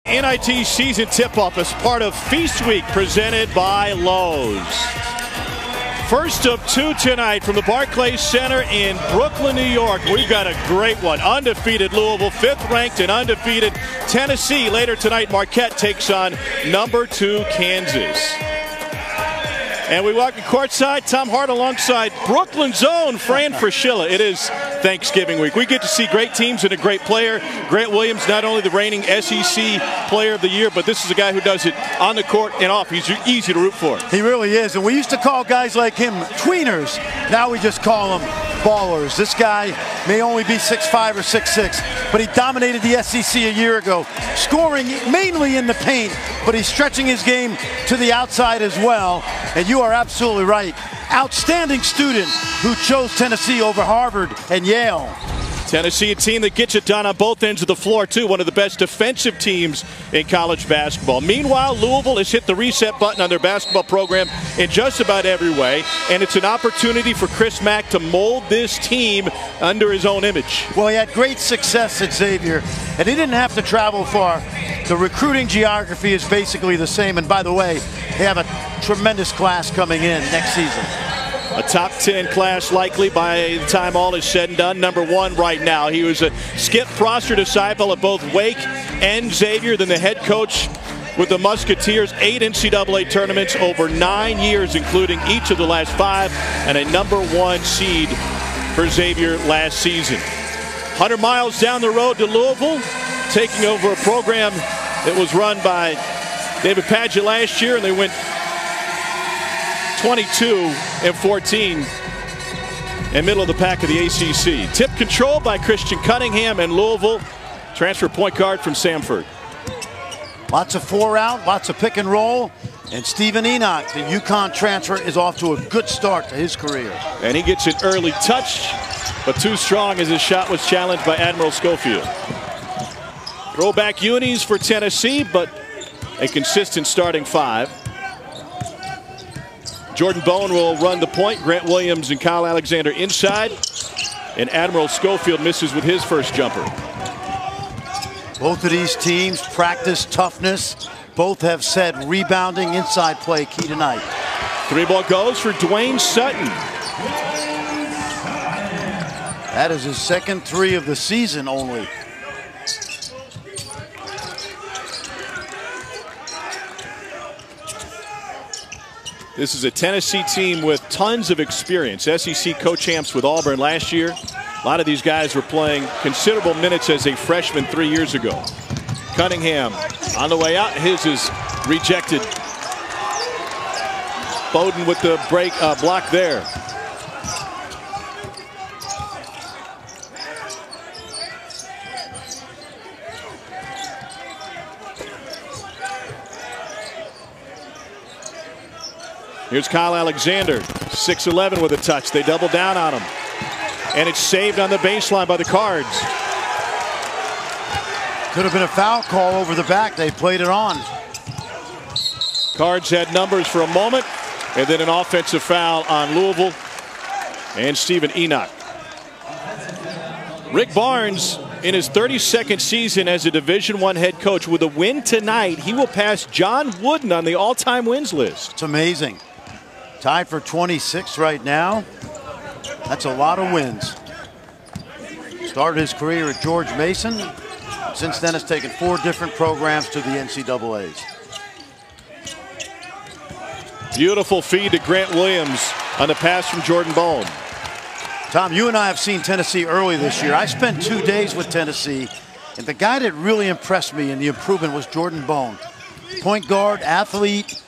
NIT season tip-off as part of Feast Week presented by Lowe's. First of two tonight from the Barclays Center in Brooklyn, New York. We've got a great one. Undefeated Louisville, 5th ranked and undefeated Tennessee. Later tonight, Marquette takes on number 2 Kansas. And we walk in courtside. Tom Hart alongside Brooklyn's own Fran Fraschilla. It is Thanksgiving week. We get to see great teams and a great player. Grant Williams, not only the reigning SEC Player of the Year, but this is a guy who does it on the court and off. He's easy to root for. He really is. And we used to call guys like him tweeners. Now we just call them ballers. This guy may only be 6'5" or 6'6", but he dominated the SEC a year ago, scoring mainly in the paint, but he's stretching his game to the outside as well. And you are absolutely right. Outstanding student who chose Tennessee over Harvard and Yale. Tennessee, a team that gets it done on both ends of the floor, too. One of the best defensive teams in college basketball. Meanwhile, Louisville has hit the reset button on their basketball program in just about every way, and it's an opportunity for Chris Mack to mold this team under his own image. Well, he had great success at Xavier, and he didn't have to travel far. The recruiting geography is basically the same, and by the way, they have a tremendous class coming in next season. A top 10 class likely by the time all is said and done. Number 1 right now. He was a Skip Prosser disciple at both Wake and Xavier, then the head coach with the Musketeers. 8 NCAA tournaments over 9 years, including each of the last 5, and a number 1 seed for Xavier last season. 100 miles down the road to Louisville, taking over a program that was run by David Padgett last year, and they went 22-14 and middle of the pack of the ACC. Tip control by Christian Cunningham, and Louisville transfer point guard from Samford. Lots of 4-out, lots of pick and roll, and Stephen Enoch, the UConn transfer, is off to a good start to his career. And he gets an early touch, but too strong as his shot was challenged by Admiral Schofield. Throwback unis for Tennessee, but a consistent starting 5. Jordan Bone will run the point. Grant Williams and Kyle Alexander inside. And Admiral Schofield misses with his first jumper. Both of these teams practice toughness. Both have said rebounding, inside play key tonight. 3-ball goes for Dwayne Sutton. That is his second 3 of the season only. This is a Tennessee team with tons of experience. SEC co-champs with Auburn last year. A lot of these guys were playing considerable minutes as a freshman 3 years ago. Cunningham on the way out. His is rejected. Bowden with the break block there. Here's Kyle Alexander, 6'11" with a touch. They double down on him. And it's saved on the baseline by the Cards. Could have been a foul call over the back. They played it on. Cards had numbers for a moment, and then an offensive foul on Louisville and Stephen Enoch. Rick Barnes, in his 32nd season as a Division I head coach, with a win tonight, he will pass John Wooden on the all-time wins list. It's amazing. Tied for 26 right now. That's a lot of wins. Started his career at George Mason. Since then has taken 4 different programs to the NCAAs. Beautiful feed to Grant Williams on the pass from Jordan Bone. Tom, you and I have seen Tennessee early this year. I spent 2 days with Tennessee, and the guy that really impressed me in the improvement was Jordan Bone. Point guard, athlete,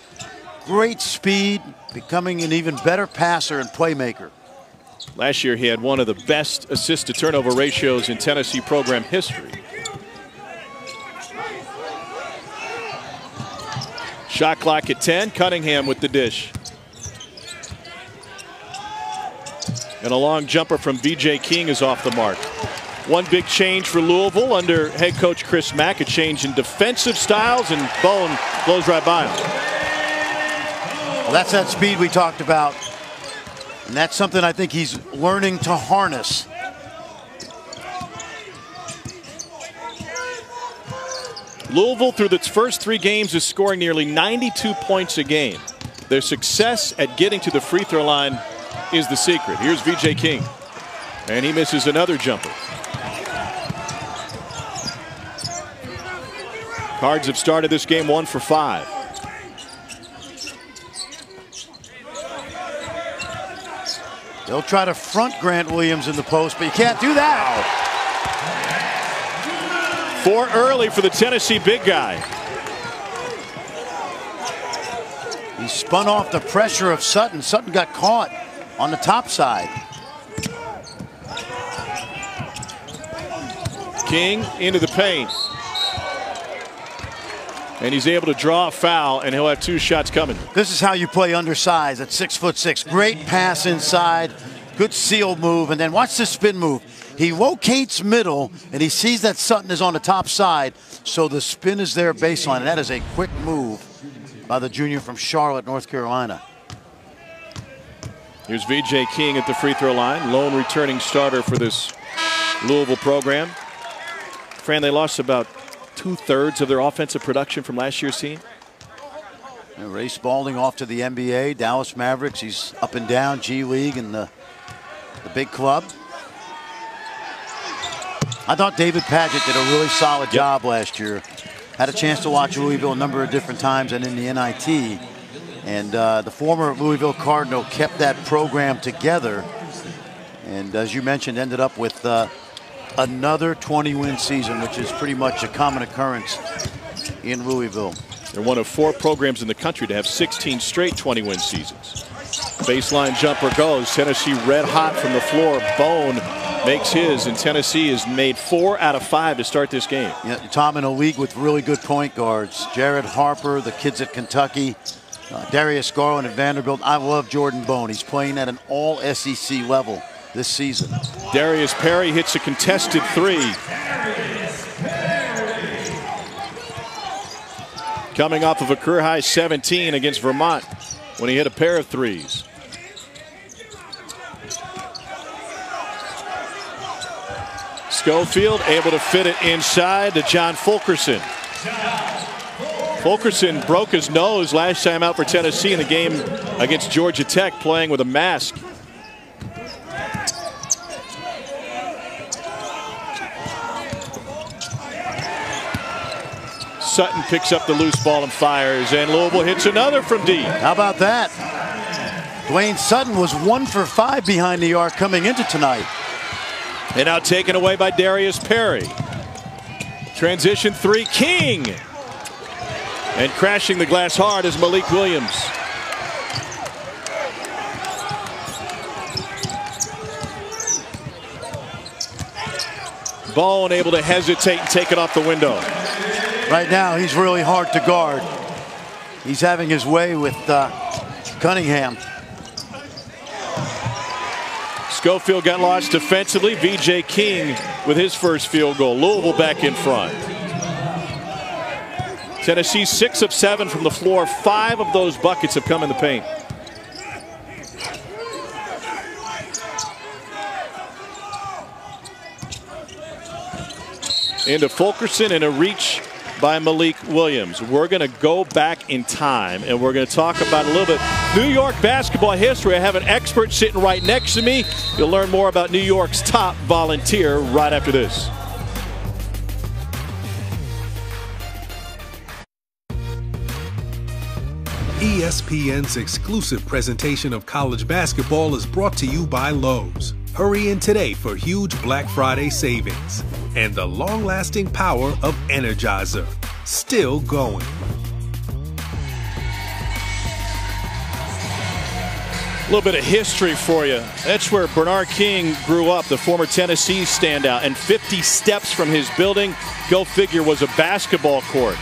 great speed, becoming an even better passer and playmaker. Last year he had one of the best assist-to-turnover ratios in Tennessee program history. Shot clock at 10. Cunningham with the dish. And a long jumper from VJ King is off the mark. One big change for Louisville under head coach Chris Mack. A change in defensive styles, and Bone blows right by him. Well, that's that speed we talked about. And that's something I think he's learning to harness. Louisville, through its first 3 games, is scoring nearly 92 points a game. Their success at getting to the free throw line is the secret. Here's VJ King. And he misses another jumper. Cards have started this game 1 for 5. They'll try to front Grant Williams in the post, but you can't do that. 4 early for the Tennessee big guy. He spun off the pressure of Sutton. Sutton got caught on the top side. King into the paint. And he's able to draw a foul, and he'll have 2 shots coming. This is how you play undersized at 6'6". Great pass inside, good seal move, and then watch this spin move. He locates middle, and he sees that Sutton is on the top side, so the spin is there baseline. And that is a quick move by the junior from Charlotte, North Carolina. Here's VJ King at the free throw line, lone returning starter for this Louisville program. Fran, they lost about 2/3 of their offensive production from last year's team. And Ray Spalding off to the NBA, Dallas Mavericks. He's up and down, G League and the big club. I thought David Padgett did a really solid job last year. Had a chance to watch Louisville a number of different times and in the NIT. And the former Louisville Cardinal kept that program together. And as you mentioned, ended up with another 20-win season, which is pretty much a common occurrence in Louisville. They're one of 4 programs in the country to have 16 straight 20-win seasons. Baseline jumper goes. Tennessee red hot from the floor. Bone makes his, and Tennessee has made 4 out of 5 to start this game. Yeah, Tom, in a league with really good point guards. Jared Harper, the kids at Kentucky, Darius Garland at Vanderbilt. I love Jordan Bone. He's playing at an all-SEC level this season. Darius Perry hits a contested 3. Coming off of a career-high 17 against Vermont when he hit a pair of 3s. Schofield able to fit it inside to John Fulkerson. Fulkerson broke his nose last time out for Tennessee in the game against Georgia Tech, playing with a mask. Sutton picks up the loose ball and fires, and Louisville hits another from deep. How about that? Dwayne Sutton was 1 for 5 behind the arc coming into tonight. And now taken away by Darius Perry. Transition 3, King. And crashing the glass hard is Malik Williams. Bone able to hesitate and take it off the window. Right now, he's really hard to guard. He's having his way with Cunningham. Schofield got lost defensively. VJ King with his first field goal. Louisville back in front. Tennessee 6 of 7 from the floor. 5 of those buckets have come in the paint. Into Fulkerson and a reach by Malik Williams. We're going to go back in time and we're going to talk about a little bit New York basketball history. I have an expert sitting right next to me. You'll learn more about New York's top volunteer right after this. ESPN's exclusive presentation of college basketball is brought to you by Lowe's. Hurry in today for huge Black Friday savings and the long-lasting power of Energizer. Still going. A little bit of history for you. That's where Bernard King grew up, the former Tennessee standout, and 50 steps from his building, go figure, was a basketball court.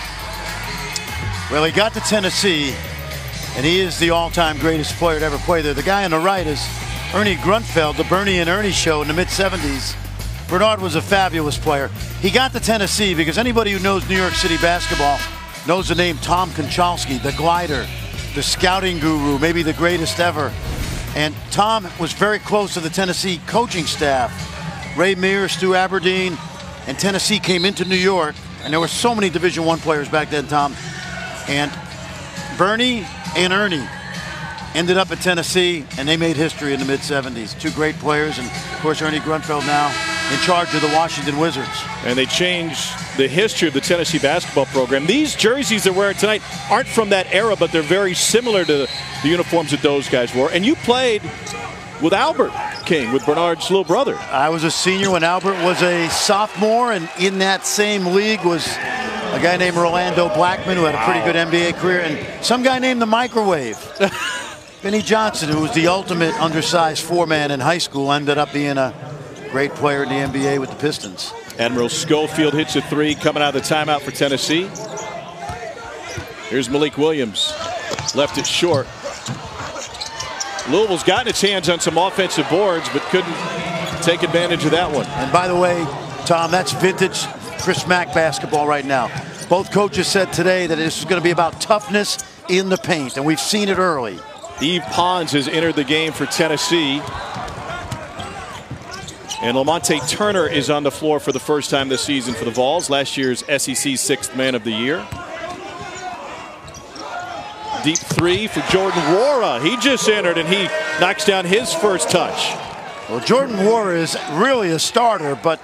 Well, he got to Tennessee, and he is the all-time greatest player to ever play there. The guy on the right is Ernie Grunfeld, the Bernie and Ernie show in the mid-'70s. Bernard was a fabulous player. He got to Tennessee because anybody who knows New York City basketball knows the name Tom Konchalski, the glider, the scouting guru, maybe the greatest ever. And Tom was very close to the Tennessee coaching staff. Ray Mears, Stu Aberdeen, and Tennessee came into New York And there were so many Division I players back then, Tom. And Bernie and Ernie ended up at Tennessee, and they made history in the mid-'70s. Two great players, and of course Ernie Grunfeld now in charge of the Washington Wizards. And they changed the history of the Tennessee basketball program. These jerseys they're wearing tonight aren't from that era, but they're very similar to the uniforms that those guys wore. And you played with Albert King, with Bernard's little brother. I was a senior when Albert was a sophomore, and in that same league was a guy named Rolando Blackman, who had a pretty good NBA career, and some guy named the Microwave. Vinnie Johnson, who was the ultimate undersized four-man in high school, ended up being a great player in the NBA with the Pistons. Admiral Schofield hits a three coming out of the timeout for Tennessee. Here's Malik Williams. Left it short. Louisville's gotten its hands on some offensive boards, but couldn't take advantage of that one. And by the way, Tom, that's vintage Chris Mack basketball right now. Both coaches said today that this is going to be about toughness in the paint, and we've seen it early. Yves Pons has entered the game for Tennessee. And Lamonte Turner is on the floor for the first time this season for the Vols, last year's SEC Sixth Man of the Year. Deep three for Jordan Nwora. He just entered and he knocks down his first touch. Well, Jordan Nwora is really a starter, but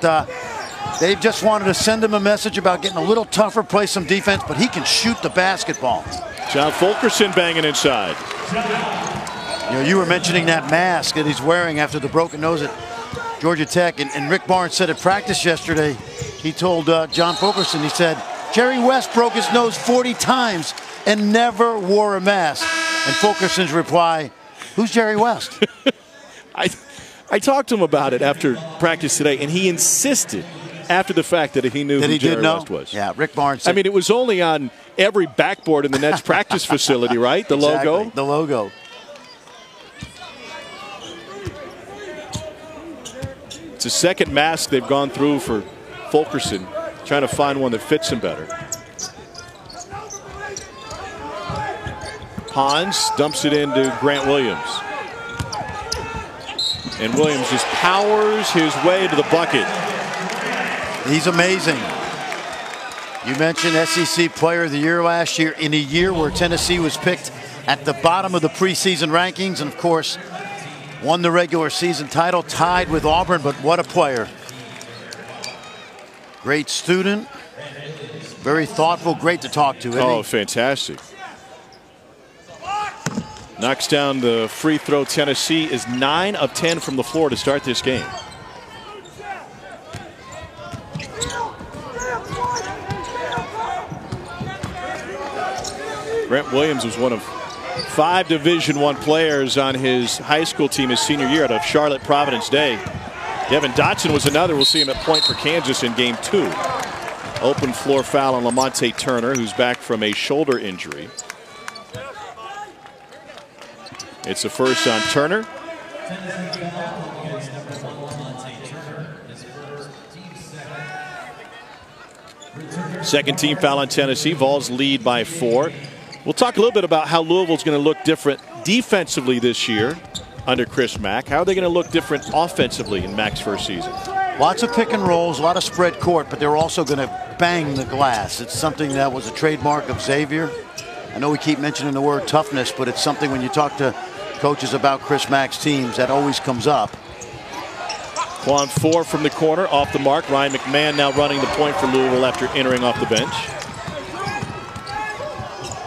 they just wanted to send him a message about getting a little tougher, play some defense, but he can shoot the basketball. John Fulkerson banging inside. You know, you were mentioning that mask that he's wearing after the broken nose at Georgia Tech, and Rick Barnes said at practice yesterday, he told John Fulkerson, he said, Jerry West broke his nose 40 times and never wore a mask. And Fulkerson's reply, who's Jerry West? I talked to him about it after practice today, and he insisted after the fact that he knew who Jerry West was. Yeah, Rick Barnes said, I mean, it was only on every backboard in the Nets practice facility, right? The exactly, logo? The logo. It's the second mask they've gone through for Fulkerson, trying to find one that fits him better. Pons dumps it into Grant Williams. And Williams just powers his way to the bucket. He's amazing. You mentioned SEC Player of the Year last year, in a year where Tennessee was picked at the bottom of the preseason rankings, and of course won the regular season title, tied with Auburn, but what a player. Great student, very thoughtful, great to talk to, isn't he? Oh, fantastic. Knocks down the free throw. Tennessee is 9 of 10 from the floor to start this game. Grant Williams was one of 5 Division I players on his high school team his senior year out of Charlotte Providence Day. Devin Dotson was another. We'll see him at point for Kansas in game 2. Open floor foul on Lamonte Turner, who's back from a shoulder injury. It's the first on Turner. Second team foul on Tennessee. Vols lead by 4. We'll talk a little bit about how Louisville's going to look different defensively this year under Chris Mack. How are they going to look different offensively in Mack's first season? Lots of pick and rolls, a lot of spread court, but they're also going to bang the glass. It's something that was a trademark of Xavier. I know we keep mentioning the word toughness, but it's something when you talk to coaches about Chris Mack's teams that always comes up. Quan 4 from the corner, off the mark. Ryan McMahon now running the point for Louisville after entering off the bench.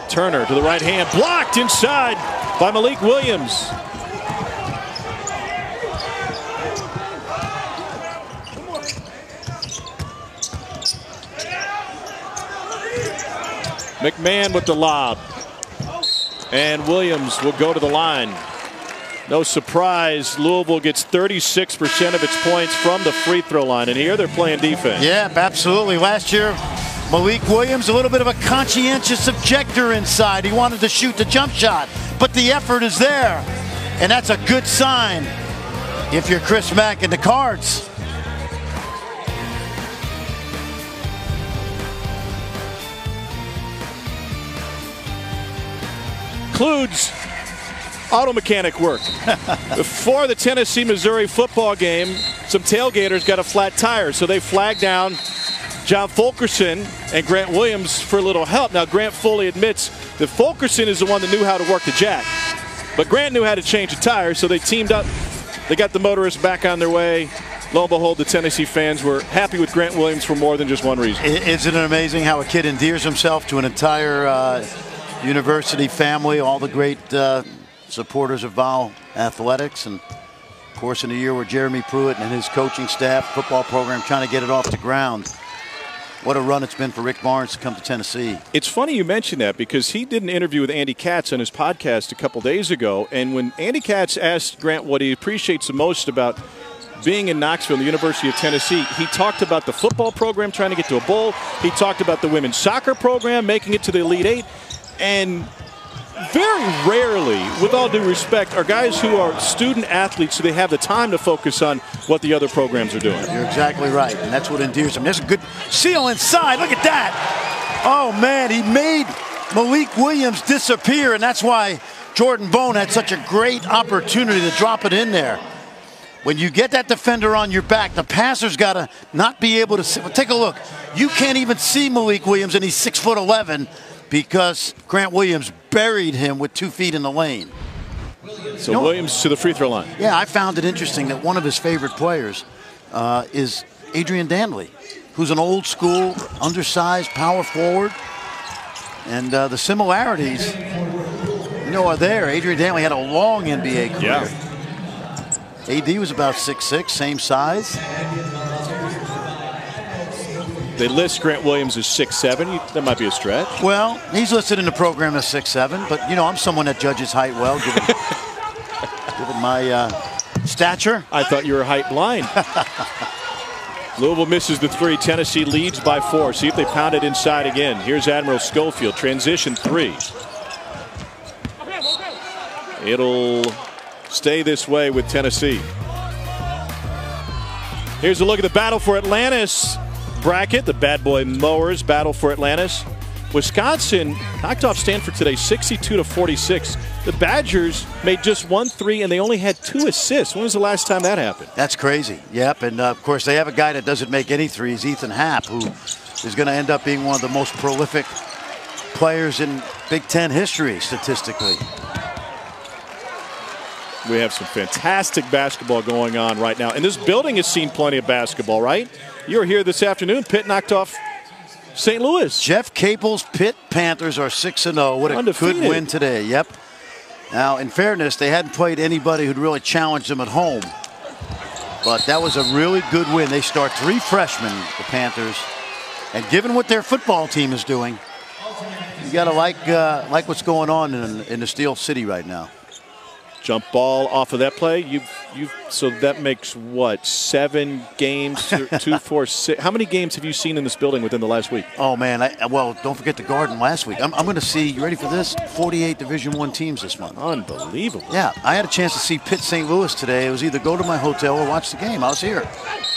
Turner to the right hand, blocked inside by Malik Williams. McMahon with the lob. And Williams will go to the line. No surprise, Louisville gets 36% of its points from the free throw line. And here they're playing defense. Yeah, absolutely. Last year, Malik Williams, a little bit of a conscientious objector inside. He wanted to shoot the jump shot, but the effort is there. And that's a good sign if you're Chris Mack and the Cards. Includes auto mechanic work. Before the Tennessee-Missouri football game, some tailgaters got a flat tire, so they flagged down John Fulkerson and Grant Williams for a little help. Now, Grant fully admits that Fulkerson is the one that knew how to work the jack. But Grant knew how to change a tire, so they teamed up. They got the motorists back on their way. Lo and behold, the Tennessee fans were happy with Grant Williams for more than just one reason. Isn't it amazing how a kid endears himself to an entire university family, all the great supporters of Vol Athletics, and of course in a year where Jeremy Pruitt and his coaching staff, football program, trying to get it off the ground. What a run it's been for Rick Barnes to come to Tennessee. It's funny you mention that because he did an interview with Andy Katz on his podcast a couple days ago, and when Andy Katz asked Grant what he appreciates the most about being in Knoxville, the University of Tennessee, he talked about the football program trying to get to a bowl. He talked about the women's soccer program making it to the Elite Eight. And very rarely, with all due respect, are guys who are student athletes so they have the time to focus on what the other programs are doing. You're exactly right, and that's what endears him. There's a good seal inside. Look at that. Oh, man, he made Malik Williams disappear, and that's why Jordan Bone had such a great opportunity to drop it in there. When you get that defender on your back, the passer's got to not be able to see. Well, take a look. You can't even see Malik Williams, and he's 6'11", because Grant Williams buried him with 2 feet in the lane. So Williams to the free throw line. Yeah, I found it interesting that one of his favorite players is Adrian Dantley, who's an old school, undersized power forward. And the similarities, are there. Adrian Dantley had a long NBA career. Yeah. AD was about 6'6", same size. They list Grant Williams as 6'7". That might be a stretch. Well, he's listed in the program as 6'7", but, I'm someone that judges height well, given my stature. I thought you were height blind. Louisville misses the 3. Tennessee leads by 4. See if they pound it inside again. Here's Admiral Schofield. Transition 3. It'll stay this way with Tennessee. Here's a look at the battle for Atlantis bracket. The Bad Boy Mowers battle for Atlantis. Wisconsin knocked off Stanford today 62-46. The Badgers made just 1 3 and they only had 2 assists. When was the last time that happened? That's crazy. Yep, and of course they have a guy that doesn't make any threes, Ethan Happ, who is going to end up being one of the most prolific players in Big Ten history statistically. We have some fantastic basketball going on right now. And this building has seen plenty of basketball, right? You were here this afternoon. Pitt knocked off St. Louis. Jeff Capel's Pitt Panthers are 6-0. What a Undefeated. good win today. Yep. Now, in fairness, they hadn't played anybody who'd really challenged them at home. But that was a really good win. They start 3 freshmen, the Panthers. And given what their football team is doing, you got to like what's going on in the Steel City right now. Jump ball off of that play. So that makes what, 7 games? 2, 4, 6. How many games have you seen in this building within the last week? Oh man, well, don't forget the Garden last week. I'm going to see. You ready for this? 48 Division I teams this month. Unbelievable. Yeah, I had a chance to see Pitt St. Louis today. It was either go to my hotel or watch the game. I was here.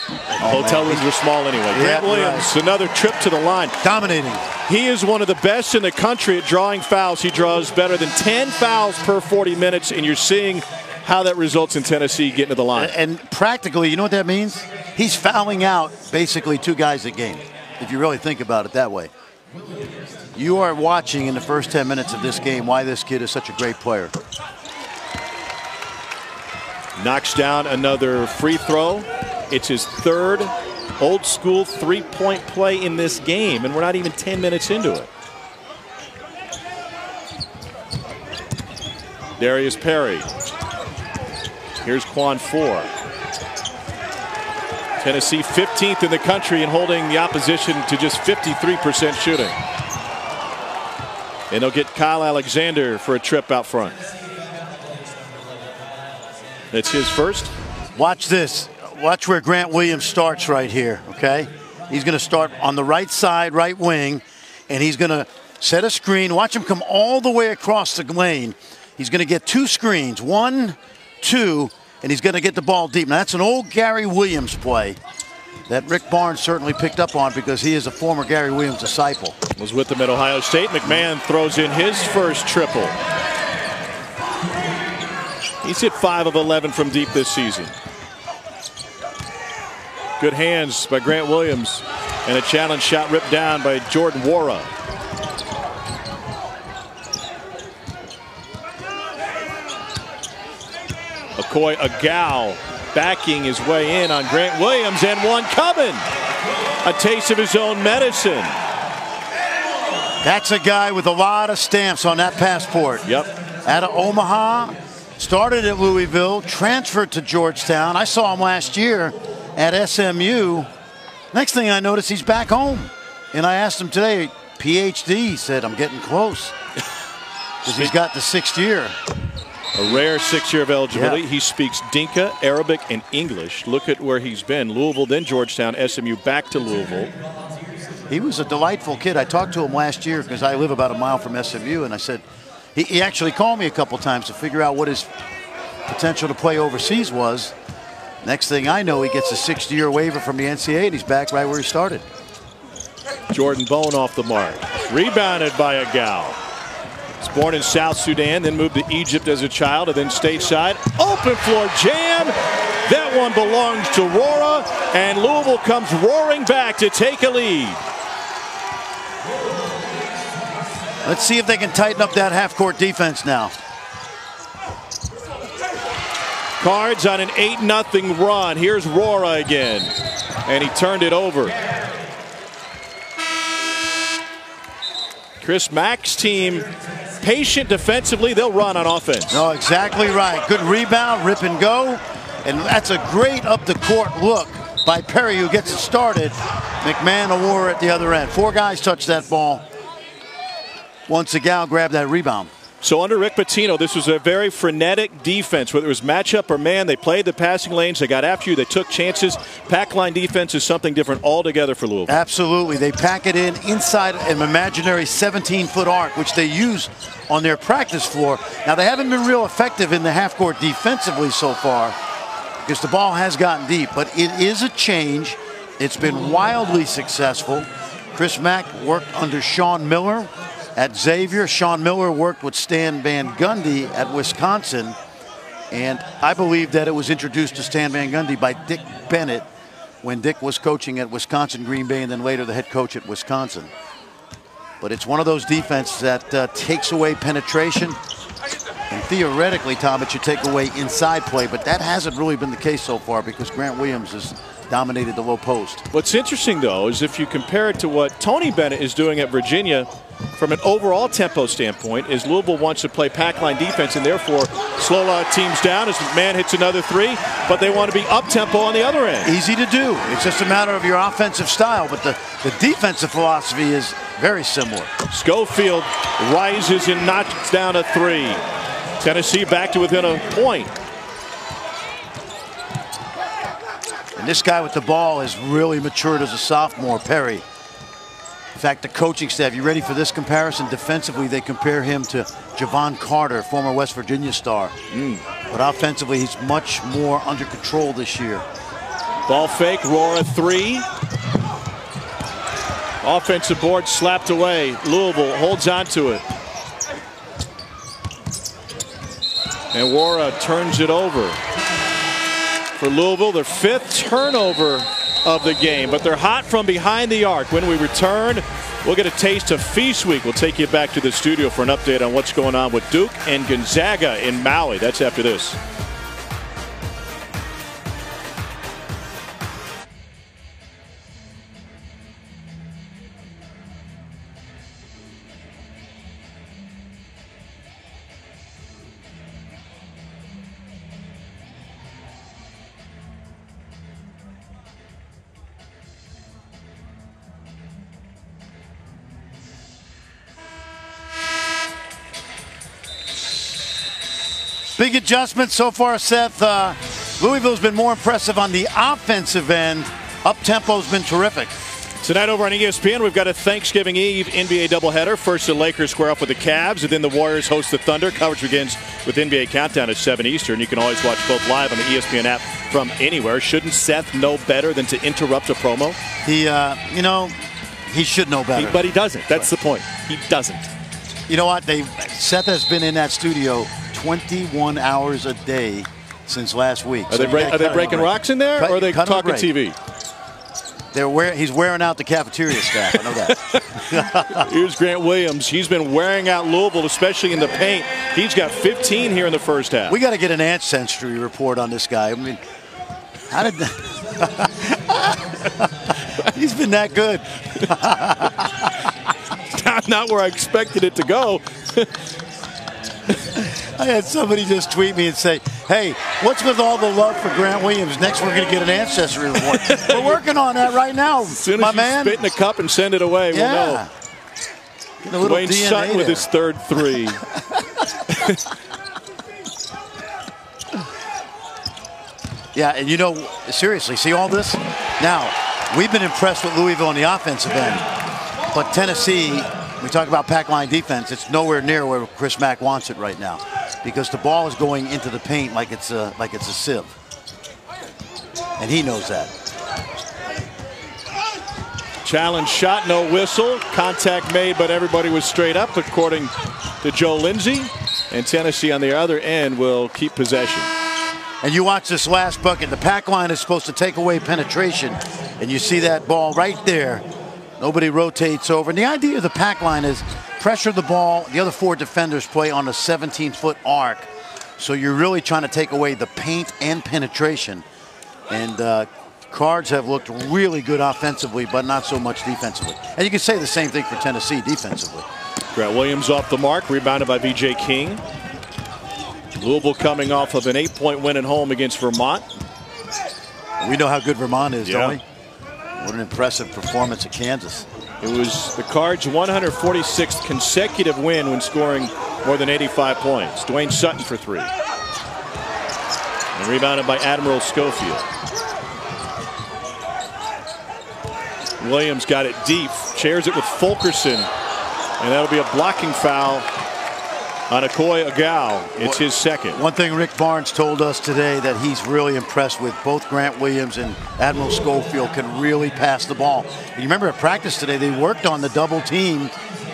Hotel rooms were small anyway. Yeah, Grant Williams, right. Another trip to the line. Dominating. He is one of the best in the country at drawing fouls. He draws better than 10 fouls per 40 minutes, and you're seeing how that results in Tennessee getting to the line. And practically, you know what that means? He's fouling out basically 2 guys a game, if you really think about it that way. You are watching in the first 10 minutes of this game why this kid is such a great player. Knocks down another free throw. It's his 3rd old school 3-point play in this game, and we're not even 10 minutes into it. Darius Perry. Here's Quan 4. Tennessee 15th in the country and holding the opposition to just 53% shooting. And they'll get Kyle Alexander for a trip out front. That's his first. Watch this. Watch where Grant Williams starts right here, okay? He's going to start on the right side, right wing, and he's going to set a screen. Watch him come all the way across the lane. He's going to get 2 screens, 1, 2, and he's going to get the ball deep. Now, that's an old Gary Williams play that Rick Barnes certainly picked up on because he is a former Gary Williams disciple. Was with them at Ohio State. McMahon throws in his first triple. He's hit 5 of 11 from deep this season. Good hands by Grant Williams. And a challenge shot ripped down by Jordan Wara. Okoye Agau backing his way in on Grant Williams, and one coming. A taste of his own medicine. That's a guy with a lot of stamps on that passport. Yep. Out of Omaha, started at Louisville, transferred to Georgetown. I saw him last year at SMU. Next thing I noticed, he's back home. And I asked him today, PhD, he said, I'm getting close. Because he's got the 6th year. A rare 6-year of eligibility. Yeah. He speaks Dinka, Arabic, and English. Look at where he's been. Louisville, then Georgetown, SMU, back to Louisville. He was a delightful kid. I talked to him last year because I live about a mile from SMU, and I said, he actually called me a couple times to figure out what his potential to play overseas was. Next thing I know, he gets a 6-year waiver from the NCAA, and he's back right where he started. Jordan Bone off the mark. Rebounded by Agau. He's born in South Sudan, then moved to Egypt as a child, and then stateside. Open floor jam. That one belongs to Wara, and Louisville comes roaring back to take a lead. Let's see if they can tighten up that half-court defense now. Cards on an 8-0 run. Here's Wara again, and he turned it over. Chris Mack's team, patient defensively, they'll run on offense. No, exactly right. Good rebound, rip and go. And that's a great up-the-court look by Perry, who gets it started. McMahon a war at the other end. 4 guys touched that ball. Once Agau grabbed that rebound. So under Rick Pitino, this was a very frenetic defense. Whether it was matchup or man, they played the passing lanes. They got after you. They took chances. Pack line defense is something different altogether for Louisville. Absolutely. They pack it in inside an imaginary 17-foot arc, which they use on their practice floor. Now, they haven't been real effective in the half-court defensively so far because the ball has gotten deep. But it is a change. It's been wildly successful. Chris Mack worked under Sean Miller at Xavier. Sean Miller worked with Stan Van Gundy at Wisconsin, and I believe that it was introduced to Stan Van Gundy by Dick Bennett when Dick was coaching at Wisconsin Green Bay and then later the head coach at Wisconsin. But it's one of those defenses that takes away penetration, and theoretically, Tom, it should take away inside play, but that hasn't really been the case so far because Grant Williams has dominated the low post. What's interesting, though, is if you compare it to what Tony Bennett is doing at Virginia from an overall tempo standpoint, is Louisville wants to play pack line defense and therefore slow a lot of teams down as McMahon hits another 3, but they want to be up-tempo on the other end. Easy to do. It's just a matter of your offensive style, but the defensive philosophy is very similar. Schofield rises and knocks down a 3. Tennessee back to within a point. And this guy with the ball has really matured as a sophomore, Perry. In fact, the coaching staff, you ready for this comparison? Defensively, they compare him to Javon Carter, former West Virginia star. But offensively, he's much more under control this year. Ball fake, Roara 3. Offensive board slapped away. Louisville holds on to it. And Wara turns it over. For Louisville, their 5th turnover of the game, but they're hot from behind the arc. When we return, we'll get a taste of Feast Week. We'll take you back to the studio for an update on what's going on with Duke and Gonzaga in Maui. That's after this. Big adjustment so far, Seth. Louisville's been more impressive on the offensive end. Up-tempo's been terrific. Tonight over on ESPN, we've got a Thanksgiving Eve NBA doubleheader. First, the Lakers square off with the Cavs, and then the Warriors host the Thunder. Coverage begins with NBA Countdown at 7 Eastern. You can always watch both live on the ESPN app from anywhere. Shouldn't Seth know better than to interrupt a promo? He should know better. But he doesn't. That's the point. He doesn't. You know what? Seth has been in that studio 21 hours a day since last week. Are they breaking rocks in there, or are they talking TV? He's wearing out the cafeteria staff. I know that. Here's Grant Williams. He's been wearing out Louisville, especially in the paint. He's got 15 here in the first half. We got to get an ancestry report on this guy. I mean, how did he's been that good? Not where I expected it to go. I had somebody just tweet me and say, hey, what's with all the love for Grant Williams? Next, we're going to get an ancestry report. We're working on that right now, as soon my as man. Spit in a cup and send it away, yeah. We'll know. Dwayne Sutton with his third three. Yeah, and you know, seriously, see all this? Now, we've been impressed with Louisville on the offensive end, but Tennessee, we talk about pack line defense, it's nowhere near where Chris Mack wants it right now because the ball is going into the paint like it's a sieve. And he knows that. Challenge shot, no whistle. Contact made, but everybody was straight up, according to Joe Lindsay. And Tennessee on the other end will keep possession. And you watch this last bucket. The pack line is supposed to take away penetration. And you see that ball right there. Nobody rotates over. And the idea of the pack line is pressure the ball. The other four defenders play on a 17-foot arc. So you're really trying to take away the paint and penetration. And Cards have looked really good offensively, but not so much defensively. And you can say the same thing for Tennessee defensively. Grant Williams off the mark, rebounded by V.J. King. Louisville coming off of an 8-point win at home against Vermont. We know how good Vermont is, don't we? What an impressive performance at Kansas. It was the Cards' 146th consecutive win when scoring more than 85 points. Dwayne Sutton for three. And rebounded by Admiral Schofield. Williams got it deep, shares it with Fulkerson, and that'll be a blocking foul on Akoy Agau. It's his second. One thing Rick Barnes told us today that he's really impressed with both Grant Williams and Admiral Schofield can really pass the ball. And you remember at practice today, they worked on the double team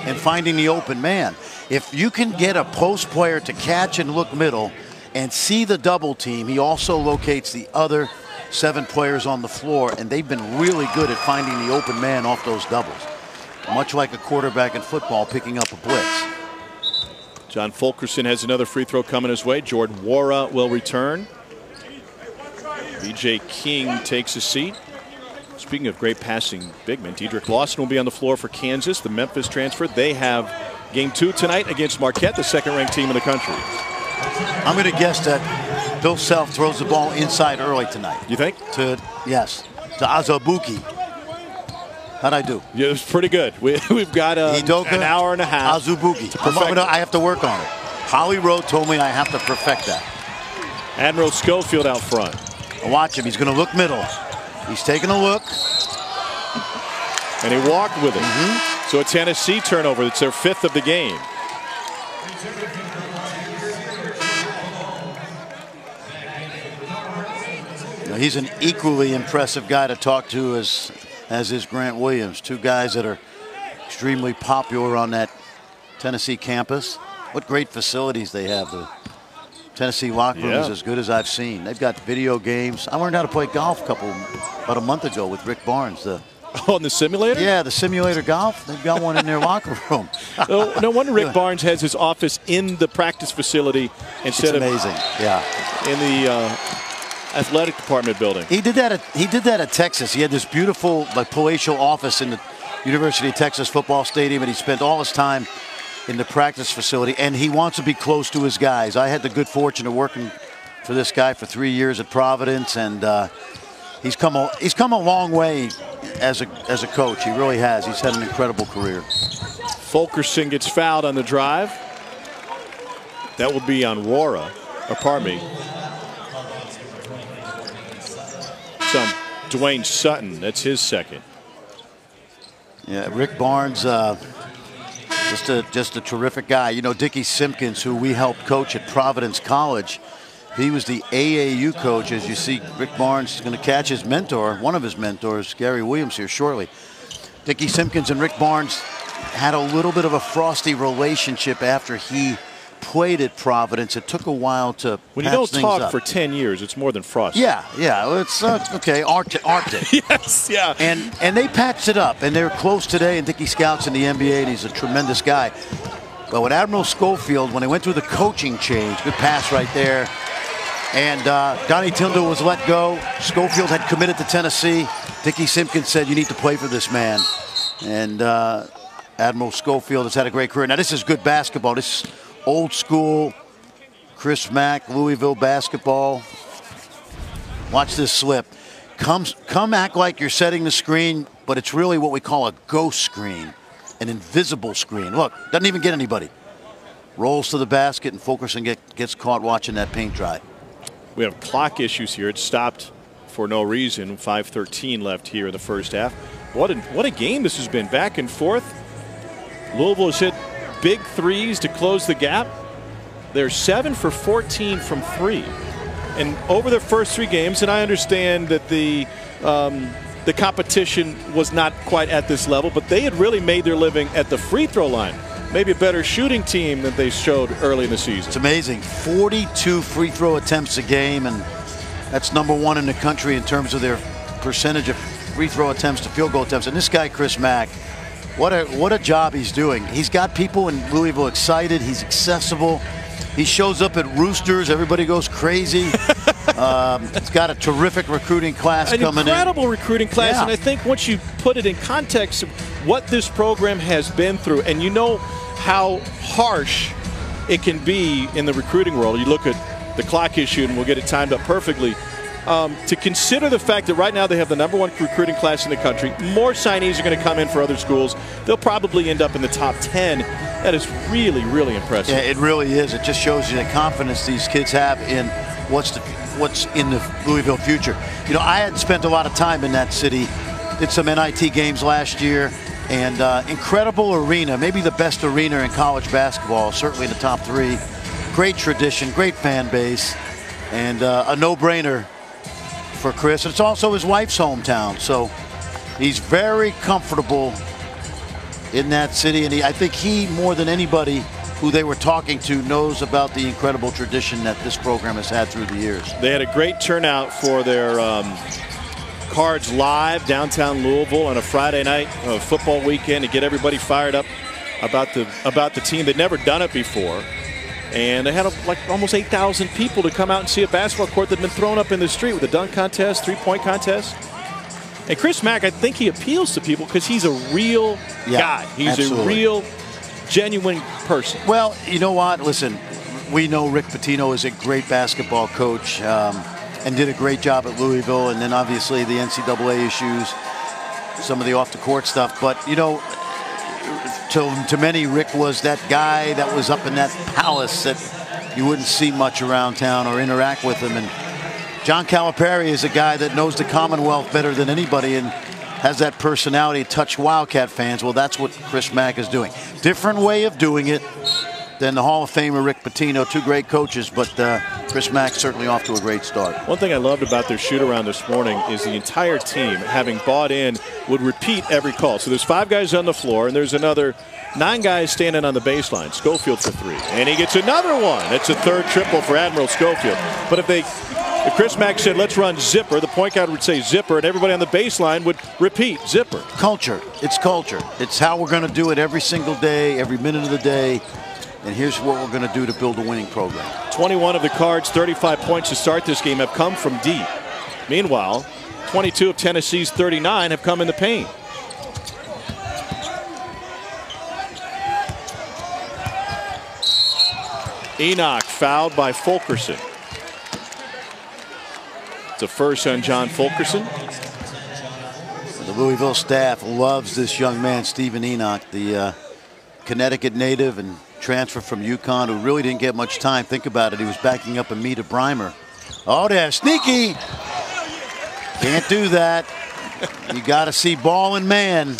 and finding the open man. If you can get a post player to catch and look middle and see the double team, he also locates the other 7 players on the floor, and they've been really good at finding the open man off those doubles. Much like a quarterback in football picking up a blitz. John Fulkerson has another free throw coming his way. Jordan Wara will return. V.J. King takes a seat. Speaking of great passing big men, Dedrick Lawson will be on the floor for Kansas, the Memphis transfer. They have game 2 tonight against Marquette, the second-ranked team in the country. I'm going to guess that Bill Self throws the ball inside early tonight. You think? Yes, to Azubuike. How'd I do? Yeah, it was pretty good. We've got an hour and a half. Azubuike. I have to work on it. Holly Rowe told me I have to perfect that. Admiral Schofield out front. Watch him. He's going to look middle. He's taking a look. And he walked with it. So a Tennessee turnover. It's their 5th of the game. Now, he's an equally impressive guy to talk to as is Grant Williams. 2 guys that are extremely popular on that Tennessee campus. What great facilities they have. The Tennessee locker room is as good as I've seen. They've got video games. I learned how to play golf about a month ago with Rick Barnes. On the simulator? Yeah, the simulator golf. They've got one in their locker room. No wonder Rick Barnes has his office in the practice facility instead of amazing. Yeah, in the athletic department building. He did that at Texas. He had this beautiful, palatial office in the University of Texas football stadium, and he spent all his time in the practice facility. And he wants to be close to his guys. I had the good fortune of working for this guy for 3 years at Providence, and he's come a long way as a coach. He really has. He's had an incredible career. Fulkerson gets fouled on the drive. That will be on Wara, or pardon me. It's on Dwayne Sutton. That's his second. Yeah, Rick Barnes, just a terrific guy. You know, Dickie Simpkins, who we helped coach at Providence College, he was the AAU coach. As you see, Rick Barnes is going to catch his mentor, one of his mentors, Gary Williams, here shortly. Dickie Simpkins and Rick Barnes had a little bit of a frosty relationship after he played at Providence. It took a while to when you patch don't talk up. for 10 years, it's more than frosty. Yeah. It's okay. Arctic. Yes, yeah. And they patched it up, and they're close today. And Dickie Scout's in the NBA, and he's a tremendous guy. But with Admiral Schofield, when they went through the coaching change, good pass right there. And Donnie Tyndall was let go. Schofield had committed to Tennessee. Dickie Simpkins said, "You need to play for this man." And Admiral Schofield has had a great career. Now, this is good basketball. This is old school Chris Mack, Louisville basketball. Watch this slip. Come act like you're setting the screen, but it's really what we call a ghost screen, an invisible screen. Look, doesn't even get anybody. Rolls to the basket and Fulkerson gets caught watching that paint dry. We have clock issues here. It stopped for no reason. 5:13 left here in the first half. What a game this has been. Back and forth. Louisville has hit big threes to close the gap. They're 7 for 14 from 3. And over their first 3 games, and I understand that the competition was not quite at this level, but they had really made their living at the free throw line. Maybe a better shooting team than they showed early in the season. It's amazing. 42 free throw attempts a game, and that's #1 in the country in terms of their percentage of free throw attempts to field goal attempts. And this guy, Chris Mack, what a job he's doing. He's got people in Louisville excited. He's accessible. He shows up at Roosters. Everybody goes crazy. He's got a terrific recruiting class coming in. An incredible recruiting class. Yeah. And I think once you put it in context of what this program has been through, and you know how harsh it can be in the recruiting world. You look at the clock issue, and we'll get it timed up perfectly. To consider the fact that right now they have the #1 recruiting class in the country. More signees are going to come in for other schools. They'll probably end up in the top 10. That is really, really impressive. Yeah, it really is. It just shows you the confidence these kids have in what's in the Louisville future. You know, I had spent a lot of time in that city. Did some NIT games last year. And incredible arena, maybe the best arena in college basketball, certainly in the top 3. Great tradition, great fan base, and a no-brainer for Chris. It's also his wife's hometown, so he's very comfortable in that city. And I think he, more than anybody who they were talking to, knows about the incredible tradition that this program has had through the years. They had a great turnout for their Cards Live downtown Louisville on a Friday night football weekend to get everybody fired up about the team. They'd never done it before, and they had like almost 8,000 people to come out and see a basketball court that'd been thrown up in the street with a dunk contest, 3-point contest. And Chris Mack, I think he appeals to people because he's a real guy. He's absolutely. a real, genuine person. Well, you know what? Listen, we know Rick Pitino is a great basketball coach. And did a great job at Louisville, and then obviously the NCAA issues, some of the off-the-court stuff. But, you know, to many, Rick was that guy that was up in that palace that you wouldn't see much around town or interact with him. And John Calipari is a guy that knows the Commonwealth better than anybody and has that personality to touch Wildcat fans. Well, that's what Chris Mack is doing. Different way of doing it than the Hall of Famer Rick Pitino. 2 great coaches, but Chris Mack certainly off to a great start. One thing I loved about their shoot-around this morning is the entire team, having bought in, would repeat every call. So there's 5 guys on the floor, and there's another 9 guys standing on the baseline. Schofield for 3. And he gets another one. It's a 3rd triple for Admiral Schofield. But if Chris Mack said, let's run zipper, the point guard would say zipper, and everybody on the baseline would repeat zipper. Culture. It's culture. It's how we're going to do it every single day, every minute of the day. And here's what we're going to do to build a winning program. 21 of the Cards' 35 points to start this game have come from deep. Meanwhile, 22 of Tennessee's 39 have come in the paint. Enoch fouled by Fulkerson. It's a first on John Fulkerson. The Louisville staff loves this young man, Stephen Enoch, the Connecticut native and transfer from UConn, who really didn't get much time. Think about it. He was backing up Amita Breimer. Oh, there, sneaky. Can't do that. You got to see ball and man.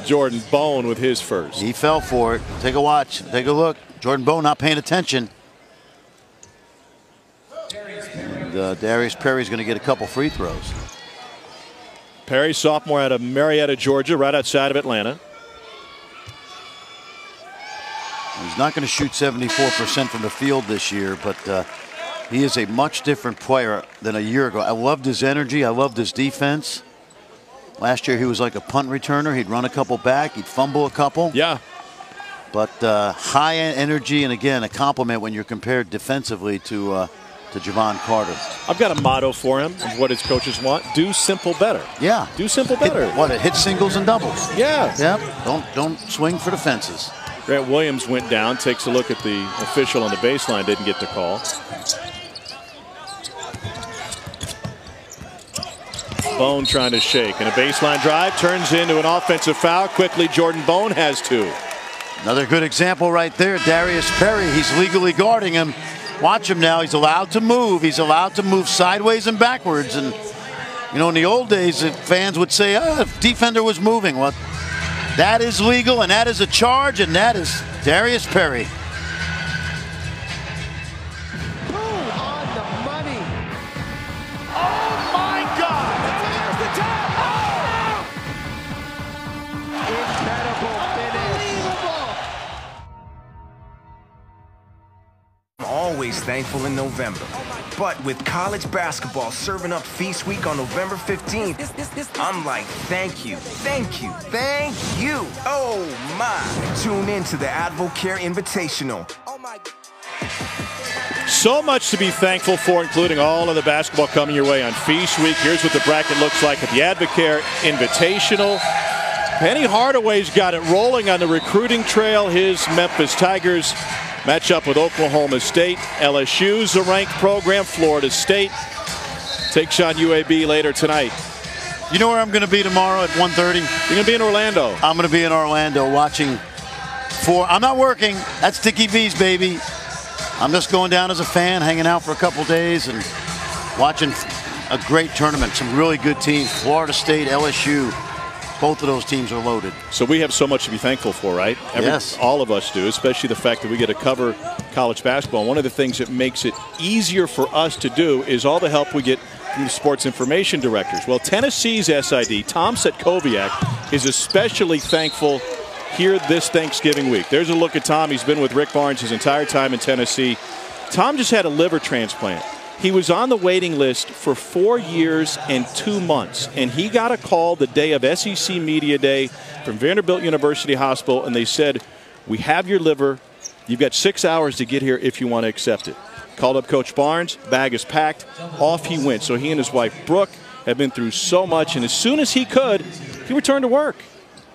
Jordan Bone with his first. He fell for it. Take a watch. Take a look. Jordan Bone not paying attention. And Darius Perry's going to get a couple free throws. Perry, sophomore out of Marietta, Georgia, right outside of Atlanta. He's not going to shoot 74% from the field this year, but he is a much different player than a year ago. I loved his energy. I loved his defense. Last year he was like a punt returner. He'd run a couple back. He'd fumble a couple. Yeah. But high energy, and again, a compliment when you're compared defensively to Javon Carter. I've got a motto for him of what his coaches want. Do simple better. Yeah. Do simple better. Hit singles and doubles. Yeah. Yep. Don't swing for the fences. Grant Williams went down, takes a look at the official on the baseline, didn't get the call. Bone trying to shake, and a baseline drive turns into an offensive foul. Quickly, Jordan Bone has two. Another good example right there. Darius Perry, he's legally guarding him. Watch him now. He's allowed to move. He's allowed to move sideways and backwards. And, you know, in the old days, fans would say, if defender was moving. Well, that is legal, and that is a charge, and that is Darius Perry. On the money. Oh, my God. There's the tap. Oh! Incredible finish. I'm always thankful in November. But with college basketball serving up Feast Week on November 15th, I'm like, thank you, thank you, thank you. Oh my. Tune in to the Advocare Invitational. Oh my. So much to be thankful for, including all of the basketball coming your way on Feast Week. Here's what the bracket looks like at the Advocare Invitational. Penny Hardaway's got it rolling on the recruiting trail. His Memphis Tigers match up with Oklahoma State. LSU's a ranked program. Florida State takes on UAB later tonight. You know where I'm going to be tomorrow at 1:30? You're going to be in Orlando. I'm going to be in Orlando watching I'm not working. That's Dickie V's baby. I'm just going down as a fan, hanging out for a couple days and watching a great tournament. Some really good teams. Florida State, LSU. Both of those teams are loaded. So we have so much to be thankful for, right? Yes. All of us do, especially the fact that we get to cover college basketball. One of the things that makes it easier for us to do is all the help we get from the sports information directors. Well, Tennessee's SID, Tom Setkoviak, is especially thankful here this Thanksgiving week. There's a look at Tom. He's been with Rick Barnes his entire time in Tennessee. Tom just had a liver transplant. He was on the waiting list for 4 years and 2 months, and he got a call the day of SEC Media Day from Vanderbilt University Hospital, and they said, we have your liver. You've got 6 hours to get here if you want to accept it. Called up Coach Barnes. Bag is packed. Off he went. So he and his wife, Brooke, have been through so much, and as soon as he could, he returned to work.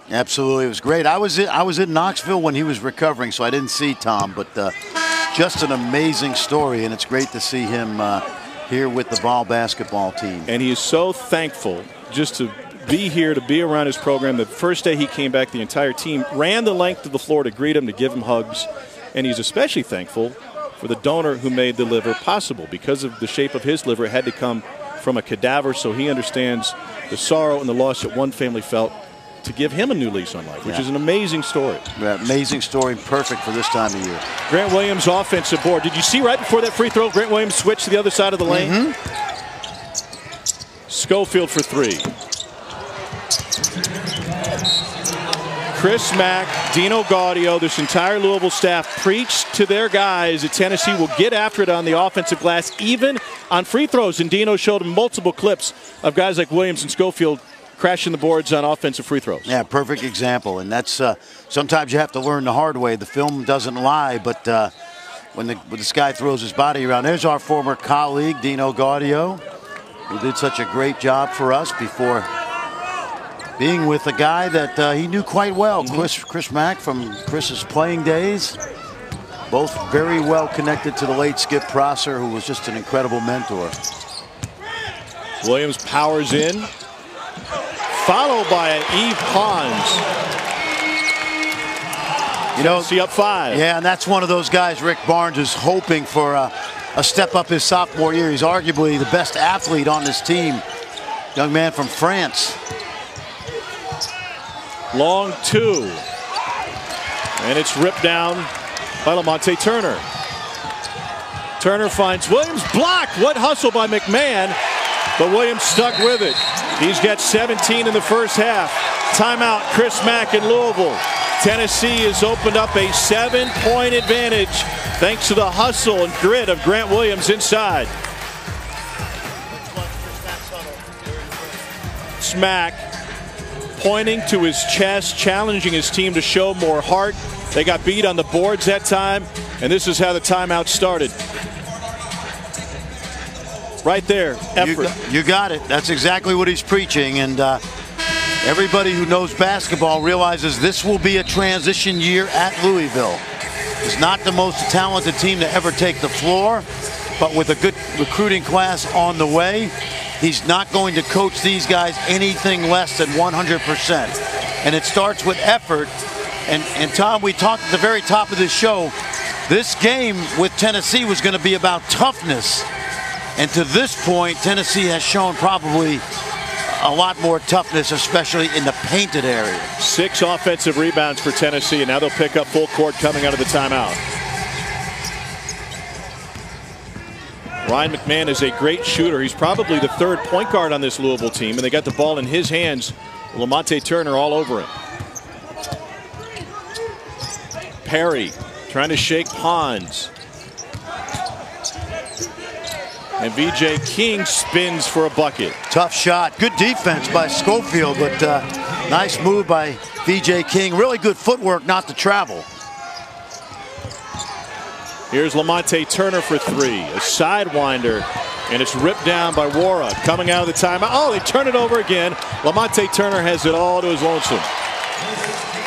Absolutely. It was great. I was in Knoxville when he was recovering, so I didn't see Tom, but just an amazing story, and it's great to see him here with the Vol basketball team. And he is so thankful just to be here, to be around his program. The first day he came back, the entire team ran the length of the floor to greet him, to give him hugs, and he's especially thankful for the donor who made the liver possible. Because of the shape of his liver, it had to come from a cadaver, so he understands the sorrow and the loss that one family felt to give him a new lease on life, which is an amazing story. Yeah, amazing story, perfect for this time of year. Grant Williams, offensive board. Did you see right before that free throw, Grant Williams switched to the other side of the lane? Schofield for three. Chris Mack, Dino Gaudio, this entire Louisville staff preached to their guys that Tennessee will get after it on the offensive glass, even on free throws. And Dino showed them multiple clips of guys like Williams and Schofield crashing the boards on offensive free throws. Yeah, perfect example. And that's sometimes you have to learn the hard way. The film doesn't lie, but when this guy throws his body around, there's our former colleague, Dino Gaudio, who did such a great job for us before being with a guy that he knew quite well, Chris Mack from Chris's playing days. Both very well connected to the late Skip Prosser, who was just an incredible mentor. Williams powers in, followed by an Yves Pons. You know, see up 5. Yeah, and that's one of those guys Rick Barnes is hoping for a step up his sophomore year. He's arguably the best athlete on this team. Young man from France. Long two. And it's ripped down by Lamonte Turner. Turner finds Williams, blocked. What hustle by McMahon, but Williams stuck with it. He's got 17 in the first half. Timeout, Chris Mack in Louisville. Tennessee has opened up a 7-point advantage thanks to the hustle and grit of Grant Williams inside. Smack pointing to his chest, challenging his team to show more heart. They got beat on the boards that time, and this is how the timeout started. Right there, effort. You got it. That's exactly what he's preaching, and everybody who knows basketball realizes this will be a transition year at Louisville. It's not the most talented team to ever take the floor, but with a good recruiting class on the way, he's not going to coach these guys anything less than 100%. And it starts with effort. And Tom, we talked at the very top of this show, this game with Tennessee was going to be about toughness. And to this point, Tennessee has shown probably a lot more toughness, especially in the painted area. 6 offensive rebounds for Tennessee, and now they'll pick up full court coming out of the timeout. Ryan McMahon is a great shooter. He's probably the 3rd point guard on this Louisville team, and they got the ball in his hands. Lamonte Turner all over him. Perry trying to shake Pons. And VJ King spins for a bucket. Tough shot. Good defense by Schofield, but nice move by VJ King. Really good footwork not to travel. Here's Lamonte Turner for 3. A sidewinder, and it's ripped down by Wara. Coming out of the timeout. Oh, they turn it over again. Lamonte Turner has it all to his lonesome.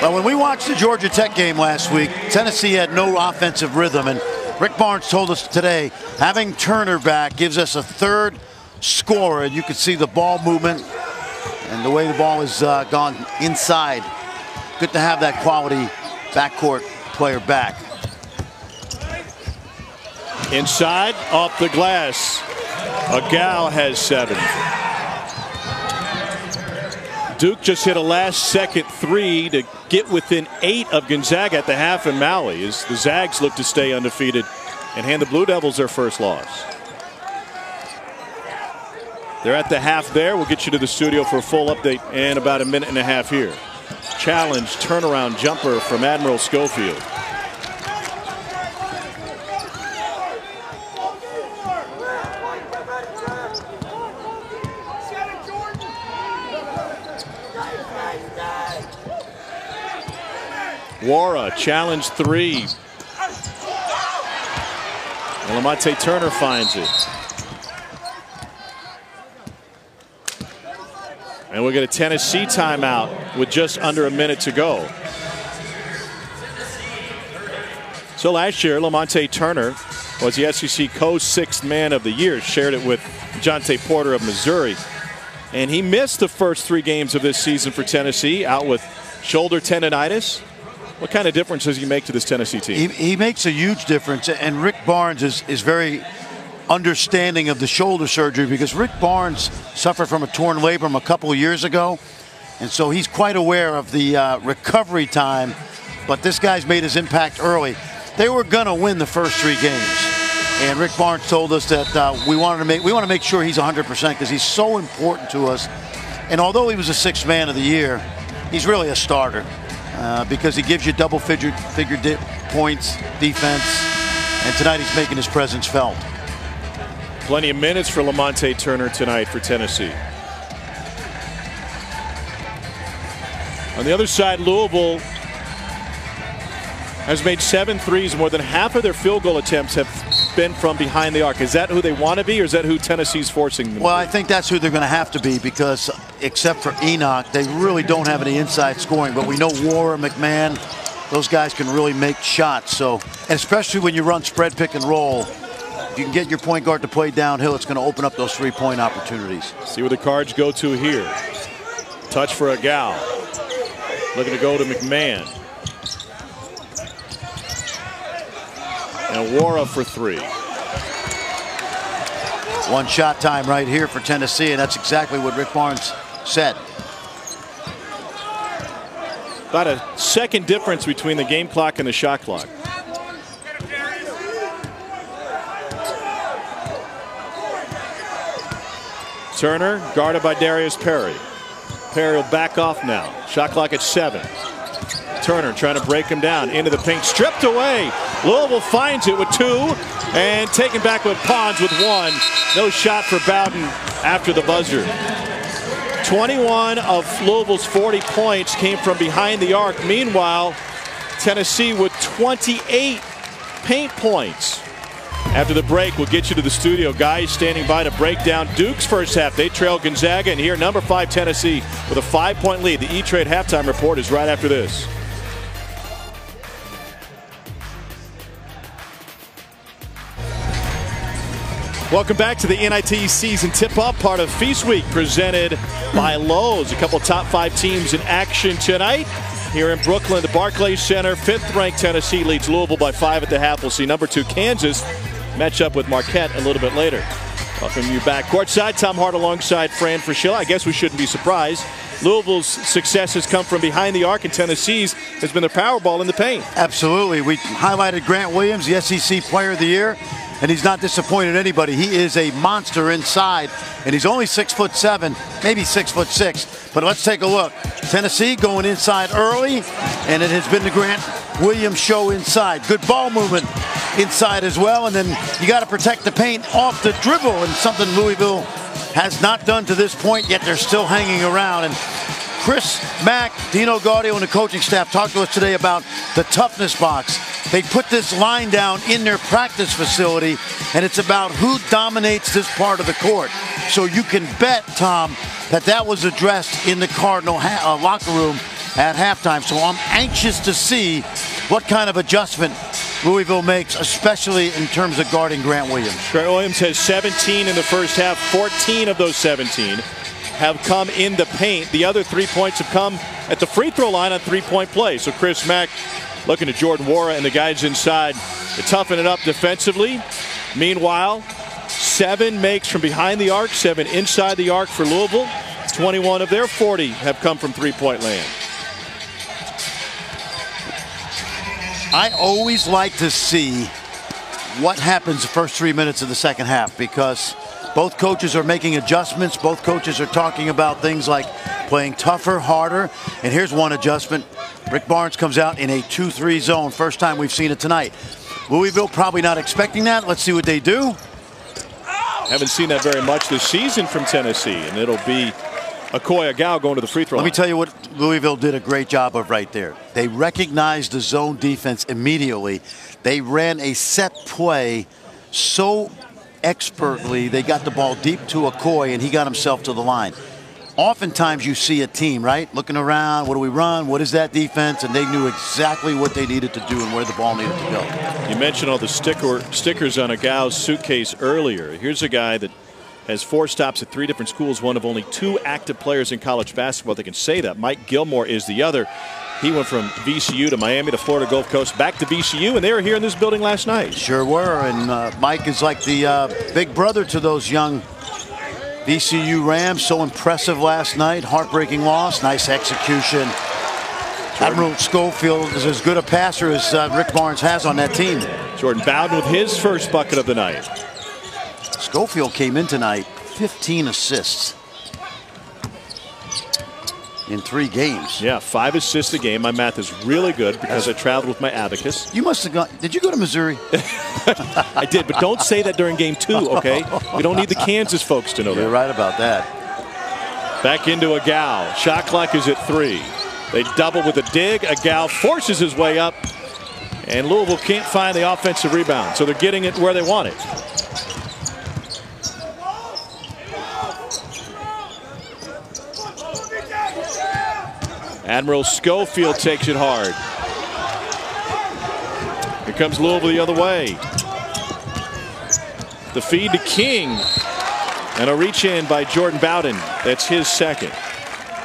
Well, when we watched the Georgia Tech game last week, Tennessee had no offensive rhythm, and Rick Barnes told us today, having Turner back gives us a 3rd scorer. You can see the ball movement and the way the ball has gone inside. Good to have that quality backcourt player back. Inside, off the glass. Agal has 7. Duke just hit a last-second 3 to get within 8 of Gonzaga at the half in Maui as the Zags look to stay undefeated and hand the Blue Devils their first loss. They're at the half there. We'll get you to the studio for a full update in about a minute and a half here. Challenge, turnaround jumper from Admiral Schofield. Wara, challenge 3. And Lamonte Turner finds it. And we'll get a Tennessee timeout with just under a minute to go. So last year, Lamonte Turner was the SEC Coast 6th Man of the Year. Shared it with Jonte Porter of Missouri. And he missed the first 3 games of this season for Tennessee, out with shoulder tendonitis. What kind of difference does he make to this Tennessee team? He makes a huge difference, and Rick Barnes is very understanding of the shoulder surgery because Rick Barnes suffered from a torn labrum a couple of years ago, and so he's quite aware of the recovery time, but this guy's made his impact early. They were going to win the first 3 games, and Rick Barnes told us that we want to make sure he's 100% because he's so important to us, and although he was a 6th Man of the Year, he's really a starter. Because he gives you double-figure points, defense, and tonight he's making his presence felt. Plenty of minutes for Lamonte Turner tonight for Tennessee. On the other side, Louisville has made 7 threes. More than half of their field goal attempts have been from behind the arc. Is that who they want to be, or is that who Tennessee's forcing them? Well, I think that's who they're going to have to be because except for Enoch, they really don't have any inside scoring. But we know Wara, McMahon, those guys can really make shots. So, and especially when you run spread pick and roll, if you can get your point guard to play downhill, it's going to open up those 3-point opportunities. See where the Cards go to here. Touch for Agal. Looking to go to McMahon. And Wara for 3. One shot time right here for Tennessee, and that's exactly what Rick Barnes said. About a second difference between the game clock and the shot clock. Turner guarded by Darius Perry. Perry will back off now. Shot clock at 7. Turner trying to break him down into the paint, stripped away. Louisville finds it with 2 and taken back with Pons with 1. No shot for Bowden after the buzzer. 21 of Louisville's 40 points came from behind the arc. Meanwhile, Tennessee with 28 paint points. After the break, we'll get you to the studio. Guys standing by to break down Duke's first half. They trail Gonzaga, and here number 5 Tennessee with a 5-point lead. The E-Trade halftime report is right after this. Welcome back to the NIT season tip-off, part of Feast Week presented by Lowe's. A couple top 5 teams in action tonight. Here in Brooklyn, the Barclays Center, 5th-ranked Tennessee leads Louisville by 5 at the half. We'll see number 2 Kansas match up with Marquette a little bit later. Welcome you back courtside. Tom Hart alongside Fran Fraschilla. I guess we shouldn't be surprised. Louisville's success has come from behind the arc, and Tennessee's has been their power ball in the paint. Absolutely. We highlighted Grant Williams, the SEC Player of the Year, and he's not disappointed anybody. He is a monster inside, and he's only 6'7", maybe 6'6". But let's take a look. Tennessee going inside early, and it has been the Grant Williams show inside. Good ball movement inside as well, and then you got to protect the paint off the dribble, and something Louisville has not done to this point, yet they're still hanging around. And Chris Mack, Dino Gaudio, and the coaching staff talked to us today about the toughness box. They put this line down in their practice facility, and it's about who dominates this part of the court. So you can bet, Tom, that was addressed in the Cardinal locker room at halftime. So I'm anxious to see what kind of adjustment Louisville makes, especially in terms of guarding Grant Williams. Grant Williams has 17 in the first half. 14 of those 17 have come in the paint. The other 3 points have come at the free throw line on 3-point play. So Chris Mack looking at Jordan Wara and the guys inside to toughen it up defensively. Meanwhile, 7 makes from behind the arc, 7 inside the arc for Louisville. 21 of their 40 have come from 3-point land. I always like to see what happens the first 3 minutes of the second half, because both coaches are making adjustments. Both coaches are talking about things like playing tougher, harder. And here's one adjustment. Rick Barnes comes out in a 2-3 zone. First time we've seen it tonight. Louisville probably not expecting that. Let's see what they do. Haven't seen that very much this season from Tennessee, and it'll be Akoya Gao going to the free throw line. Let me tell you what Louisville did a great job of right there. They recognized the zone defense immediately. They ran a set play so expertly. They got the ball deep to Akoya, and he got himself to the line. Oftentimes you see a team, right, looking around, what do we run, what is that defense, and they knew exactly what they needed to do and where the ball needed to go. You mentioned all the stickers on a Gao's suitcase earlier. Here's a guy that has 4 stops at 3 different schools, one of only 2 active players in college basketball that can say that. Mike Gilmore is the other. He went from VCU to Miami to Florida Gulf Coast, back to VCU, and they were here in this building last night. Sure were, and Mike is like the big brother to those young VCU Rams. So impressive last night. Heartbreaking loss. Nice execution. Admiral Schofield is as good a passer as Rick Barnes has on that team. Jordan Bowden with his first bucket of the night. Schofield came in tonight, 15 assists in 3 games. Yeah, 5 assists a game. My math is really good because I traveled with my abacus. You must have gone. Did you go to Missouri? I did, but don't say that during game 2, okay? We don't need the Kansas folks to know that. You're right about that. Back into a Gao. Shot clock is at 3. They double with a dig. A Gao forces his way up, and Louisville can't find the offensive rebound, so they're getting it where they want it. Admiral Schofield takes it hard. Here comes Louisville the other way. The feed to King. And a reach in by Jordan Bowden. That's his second.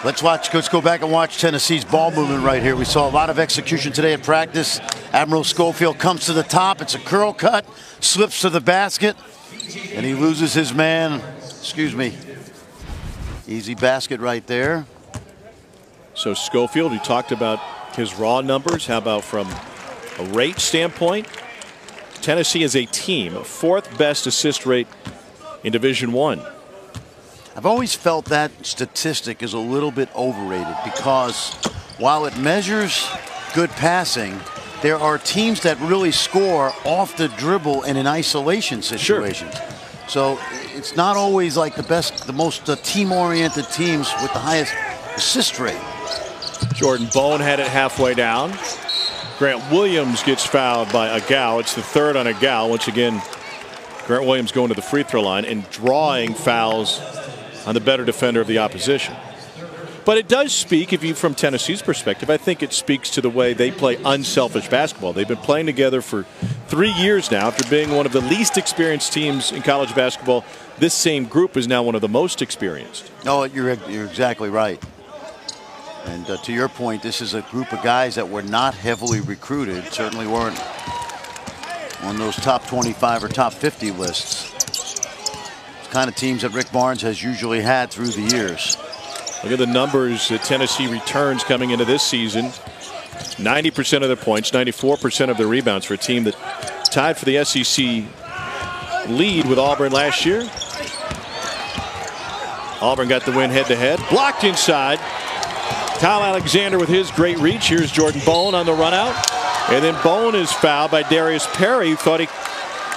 Let's go back and watch Tennessee's ball movement right here. We saw a lot of execution today at practice. Admiral Schofield comes to the top. It's a curl cut, slips to the basket, and he loses his man. Excuse me. Easy basket right there. So Schofield, we talked about his raw numbers. How about from a rate standpoint? Tennessee as a team, 4th best assist rate in Division I. I've always felt that statistic is a little bit overrated, because while it measures good passing, there are teams that really score off the dribble and in isolation situations. Sure. So it's not always like the most team-oriented teams with the highest assist rate. Jordan Bone had it halfway down. Grant Williams gets fouled by Agal. It's the third on Agal. Once again, Grant Williams going to the free throw line and drawing fouls on the better defender of the opposition. But it does speak, if you from Tennessee's perspective, I think it speaks to the way they play unselfish basketball. They've been playing together for 3 years now. After being one of the least experienced teams in college basketball, this same group is now one of the most experienced. No, you're exactly right. And to your point, this is a group of guys that were not heavily recruited, certainly weren't on those top 25 or top 50 lists. It's kind of teams that Rick Barnes has usually had through the years. Look at the numbers that Tennessee returns coming into this season. 90% of their points, 94% of their rebounds for a team that tied for the SEC lead with Auburn last year. Auburn got the win head-to-head. Blocked inside. Kyle Alexander with his great reach. Here's Jordan Bone on the run out. And then Bone is fouled by Darius Perry, who thought he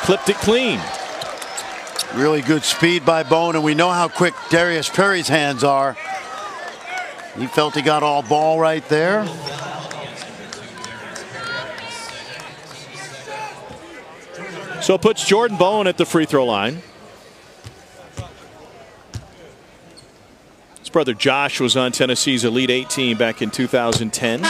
clipped it clean. Really good speed by Bone, and we know how quick Darius Perry's hands are. He felt he got all ball right there. So it puts Jordan Bone at the free throw line. His brother Josh was on Tennessee's Elite 8 team back in 2010.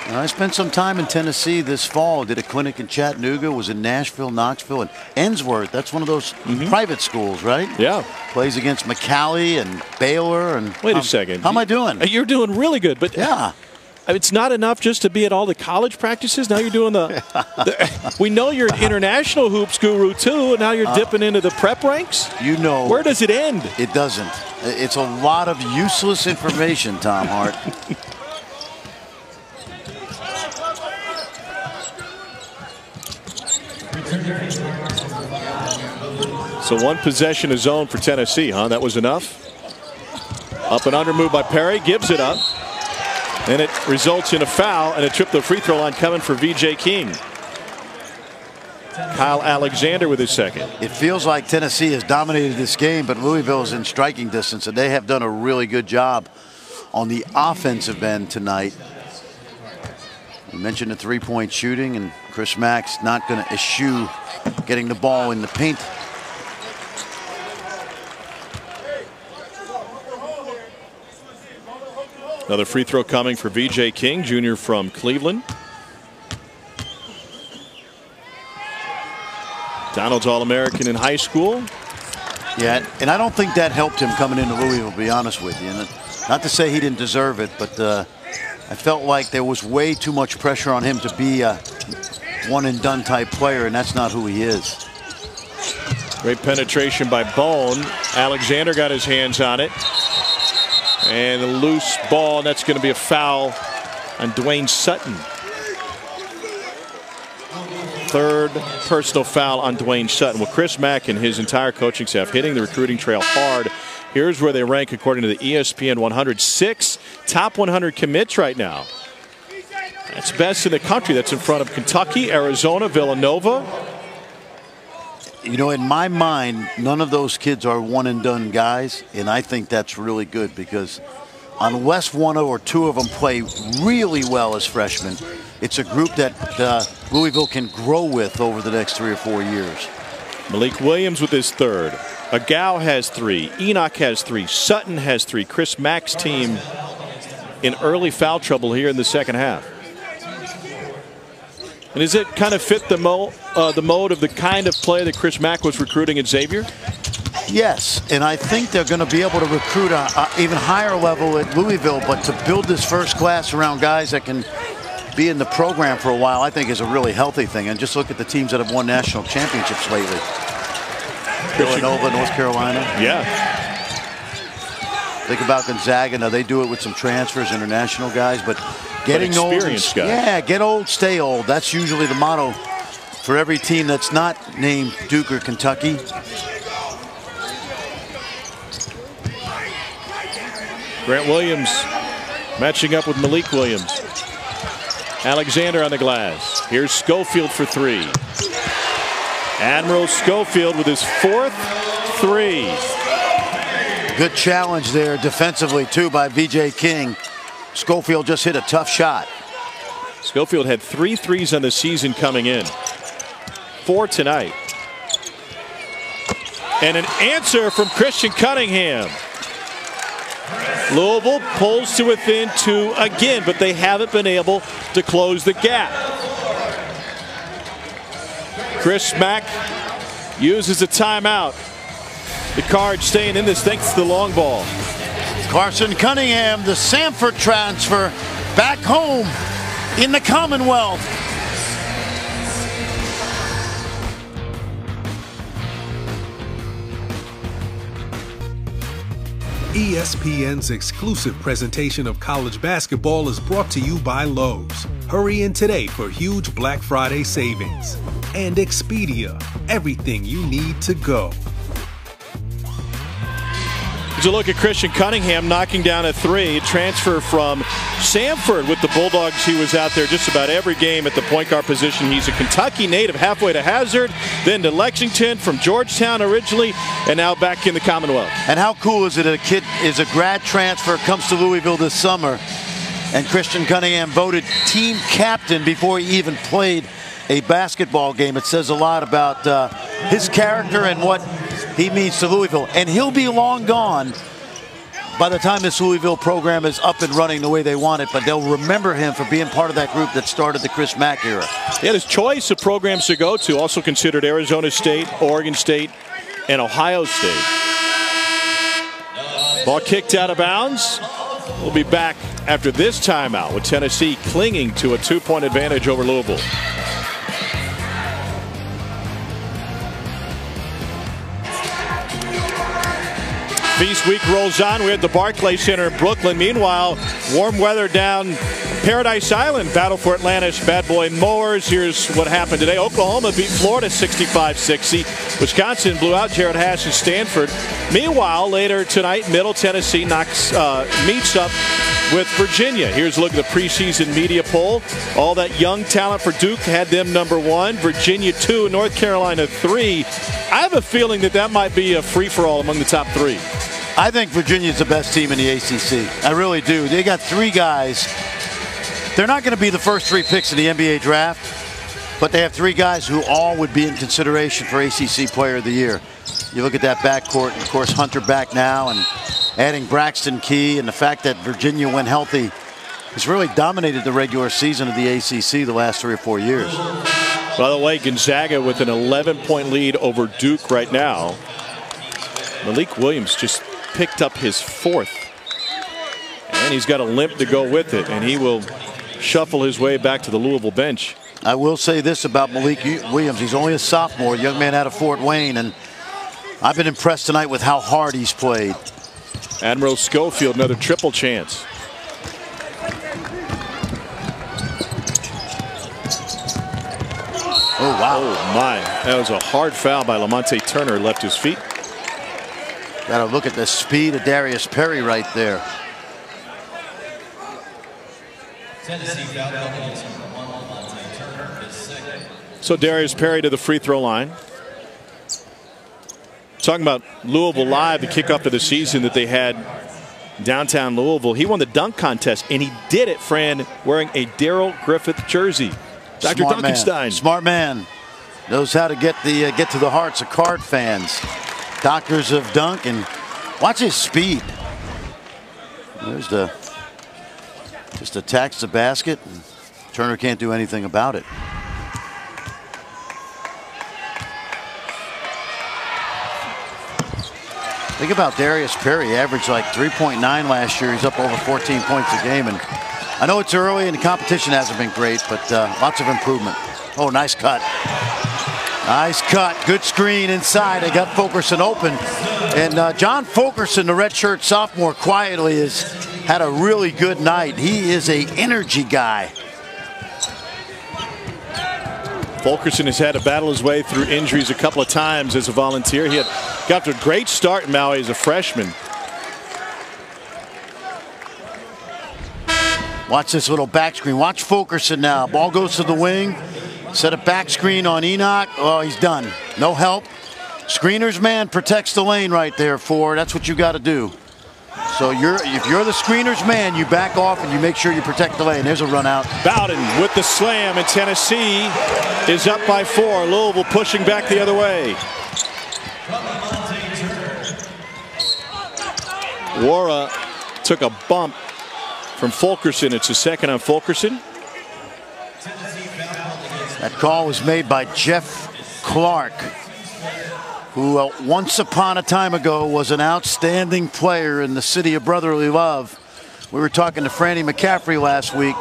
I spent some time in Tennessee this fall. Did a clinic in Chattanooga, was in Nashville, Knoxville, and Ensworth. That's one of those private schools, right? Yeah. Plays against McCallie and Baylor. And wait a second. How am I doing? You're doing really good, but yeah. It's not enough just to be at all the college practices. Now you're doing the we know you're an international hoops guru too, and now you're dipping into the prep ranks. You know. Where does it end? It doesn't. It's a lot of useless information, Tom Hart. So one possession is zone for Tennessee, huh? That was enough. Up and under move by Perry, gives it up. And it results in a foul and a trip to the free throw line coming for VJ King. Kyle Alexander with his second. It feels like Tennessee has dominated this game, but Louisville is in striking distance, and they have done a really good job on the offensive end tonight. You mentioned the three-point shooting, and Chris Mack's not going to eschew getting the ball in the paint. Another free throw coming for VJ King, junior from Cleveland. Donald's All-American in high school. Yeah, and I don't think that helped him coming into Louisville, to be honest with you. And not to say he didn't deserve it, but I felt like there was way too much pressure on him to be a one-and-done type player, and that's not who he is. Great penetration by Bone. Alexander got his hands on it. And a loose ball, and that's going to be a foul on Dwayne Sutton. Third personal foul on Dwayne Sutton. Well, Chris Mack and his entire coaching staff hitting the recruiting trail hard. Here's where they rank according to the ESPN 106 top 100 commits right now. That's best in the country. That's in front of Kentucky, Arizona, Villanova. You know, in my mind, none of those kids are one-and-done guys, and I think that's really good because unless one or two of them play really well as freshmen, it's a group that Louisville can grow with over the next 3 or 4 years. Malik Williams with his third. Agal has 3. Enoch has 3. Sutton has 3. Chris Mack's team in early foul trouble here in the second half. And does it kind of fit the mode of the kind of play that Chris Mack was recruiting at Xavier? Yes, and I think they're going to be able to recruit an even higher level at Louisville, but to build this first class around guys that can be in the program for a while, I think is a really healthy thing. And just look at the teams that have won national championships lately. Villanova, North Carolina. Yeah. Think about Gonzaga. Now, they do it with some transfers, international guys, but getting old, yeah, get old, stay old. That's usually the motto for every team that's not named Duke or Kentucky. Grant Williams matching up with Malik Williams. Alexander on the glass. Here's Schofield for three. Admiral Schofield with his fourth three. Good challenge there defensively, too, by V.J. King. Schofield just hit a tough shot. Schofield had 3 threes on the season coming in. 4 tonight. And an answer from Christian Cunningham. Louisville pulls to within 2 again, but they haven't been able to close the gap. Chris Mack uses a timeout. The Cards staying in this thanks to the long ball. Carson Cunningham, the Samford transfer, back home in the Commonwealth. ESPN's exclusive presentation of college basketball is brought to you by Lowe's. Hurry in today for huge Black Friday savings. And Expedia, everything you need to go. Here's a look at Christian Cunningham knocking down a three. Transfer from Samford with the Bulldogs. He was out there just about every game at the point guard position. He's a Kentucky native, halfway to Hazard, then to Lexington, from Georgetown originally, and now back in the Commonwealth. And how cool is it? A kid is a grad transfer, comes to Louisville this summer, and Christian Cunningham voted team captain before he even played a basketball game. It says a lot about his character and what he means to Louisville. And he'll be long gone by the time this Louisville program is up and running the way they want it, but they'll remember him for being part of that group that started the Chris Mack era. He had his choice of programs to go to, also considered Arizona State, Oregon State, and Ohio State. Ball kicked out of bounds. We'll be back after this timeout with Tennessee clinging to a 2-point advantage over Louisville. Feast week rolls on. We're at the Barclays Center in Brooklyn. Meanwhile, warm weather down Paradise Island. Battle for Atlantis, Bad Boy Mowers. Here's what happened today. Oklahoma beat Florida 65-60. Wisconsin blew out Jared Hash and Stanford. Meanwhile, later tonight, Middle Tennessee meets up with Virginia. Here's a look at the preseason media poll. All that young talent for Duke had them number 1. Virginia 2, North Carolina 3. I have a feeling that might be a free-for-all among the top 3. I think Virginia's the best team in the ACC. I really do. They got 3 guys. They're not going to be the first 3 picks in the NBA draft, but they have 3 guys who all would be in consideration for ACC Player of the Year. You look at that backcourt, and of course Hunter back now, and adding Braxton Key, and the fact that Virginia, when healthy, has really dominated the regular season of the ACC the last 3 or 4 years. By the way, Gonzaga with an 11-point lead over Duke right now. Malik Williams just picked up his 4th. And he's got a limp to go with it, and he will shuffle his way back to the Louisville bench. I will say this about Malik Williams. He's only a sophomore, young man out of Fort Wayne, and I've been impressed tonight with how hard he's played. Admiral Schofield, another triple chance. Oh, wow. Oh, my. That was a hard foul by Lamonte Turner. Left his feet. Got to look at the speed of Darius Perry right there. So Darius Perry to the free throw line. Talking about Louisville Live, the kickoff of the season that they had downtown Louisville. He won the dunk contest, and he did it, Fran, wearing a Darrell Griffith jersey. Dr. Smart Dunkenstein. Man. Smart man. Knows how to get to the hearts of Card fans. Doctors of dunk, and watch his speed. There's just attacks the basket, and Turner can't do anything about it. Think about Darius Perry. He averaged like 3.9 last year. He's up over 14 points a game. And I know it's early and the competition hasn't been great, but lots of improvement. Oh, nice cut. Nice cut. Good screen inside. They got Fulkerson open. And John Fulkerson, the redshirt sophomore, quietly has had a really good night. He is an energy guy. Fulkerson has had to battle his way through injuries a couple of times as a volunteer. He got to a great start in Maui as a freshman. Watch this little back screen. Watch Fulkerson now. Ball goes to the wing. Set a back screen on Enoch. Oh, he's done. No help. Screener's man protects the lane right there, Ford. That's what you got to do. So if you're the screener's man, you back off and you make sure you protect the lane. There's a run out. Bowden with the slam, and Tennessee is up by 4. Louisville pushing back the other way. Wara took a bump from Fulkerson. It's a second on Fulkerson. That call was made by Jeff Clark, who once upon a time ago was an outstanding player in the city of brotherly love. We were talking to Franny McCaffrey last week,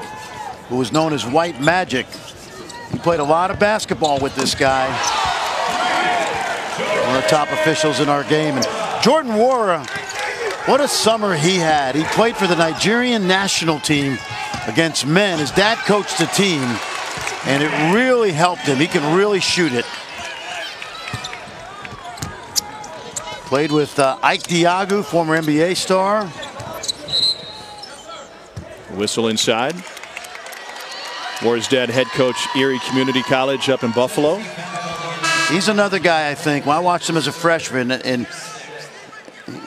who was known as White Magic. He played a lot of basketball with this guy. One of the top officials in our game. And Jordan Wara, what a summer he had. He played for the Nigerian national team against men. His dad coached the team, and it really helped him. He can really shoot it. Played with Ike Diagu, former NBA star. Whistle inside. Wara's dad, head coach, Erie Community College up in Buffalo. He's another guy, I think. When I watched him as a freshman, and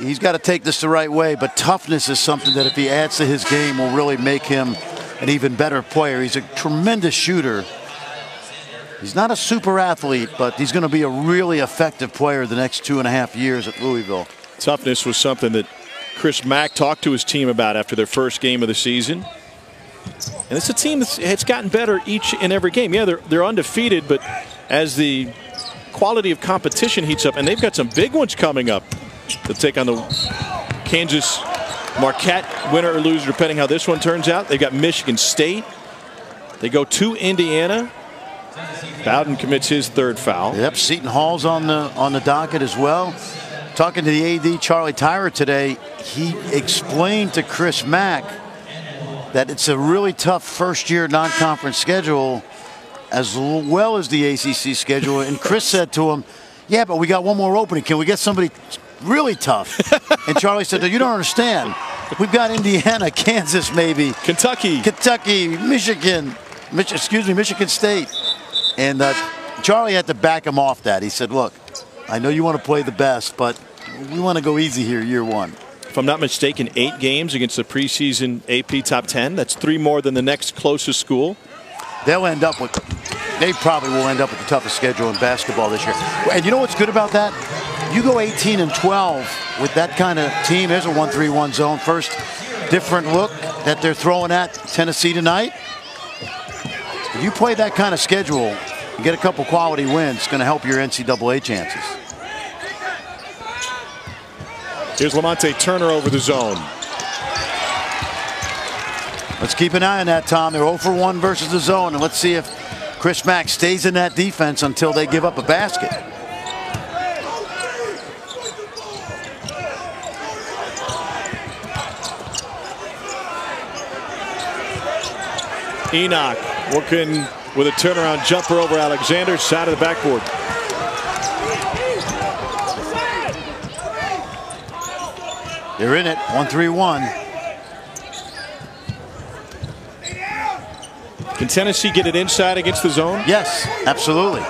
he's got to take this the right way, but toughness is something that if he adds to his game will really make him an even better player. He's a tremendous shooter. He's not a super athlete, but he's going to be a really effective player the next 2.5 years at Louisville. Toughness was something that Chris Mack talked to his team about after their first game of the season. And it's a team that's gotten better each and every game. Yeah, they're undefeated, but as the quality of competition heats up, and they've got some big ones coming up to take on the Kansas Marquette, winner or loser, depending how this one turns out. They've got Michigan State. They go to Indiana. Bowden commits his 3rd foul. Yep, Seton Hall's on the docket as well. Talking to the AD, Charlie Tyra, today, he explained to Chris Mack that it's a really tough first-year non-conference schedule as well as the ACC schedule. And Chris said to him, yeah, but we got one more opening. Can we get somebody really tough? And Charlie said, you don't understand. We've got Indiana, Kansas maybe. Kentucky, Michigan. Michigan State. And Charlie had to back him off that. He said, look, I know you want to play the best, but we want to go easy here year one. If I'm not mistaken, 8 games against the preseason AP top 10. That's 3 more than the next closest school. They probably will end up with the toughest schedule in basketball this year. And you know what's good about that? You go 18-12 with that kind of team. There's a 1-3-1 zone. First different look that they're throwing at Tennessee tonight. If you play that kind of schedule and get a couple quality wins, it's going to help your NCAA chances. Here's Lamonte Turner over the zone. Let's keep an eye on that, Tom. They're 0 for 1 versus the zone, and let's see if Chris Mack stays in that defense until they give up a basket. Enoch working with a turnaround jumper over Alexander, side of the backboard. They're in it, 1-3-1. Can Tennessee get it inside against the zone? Yes, absolutely.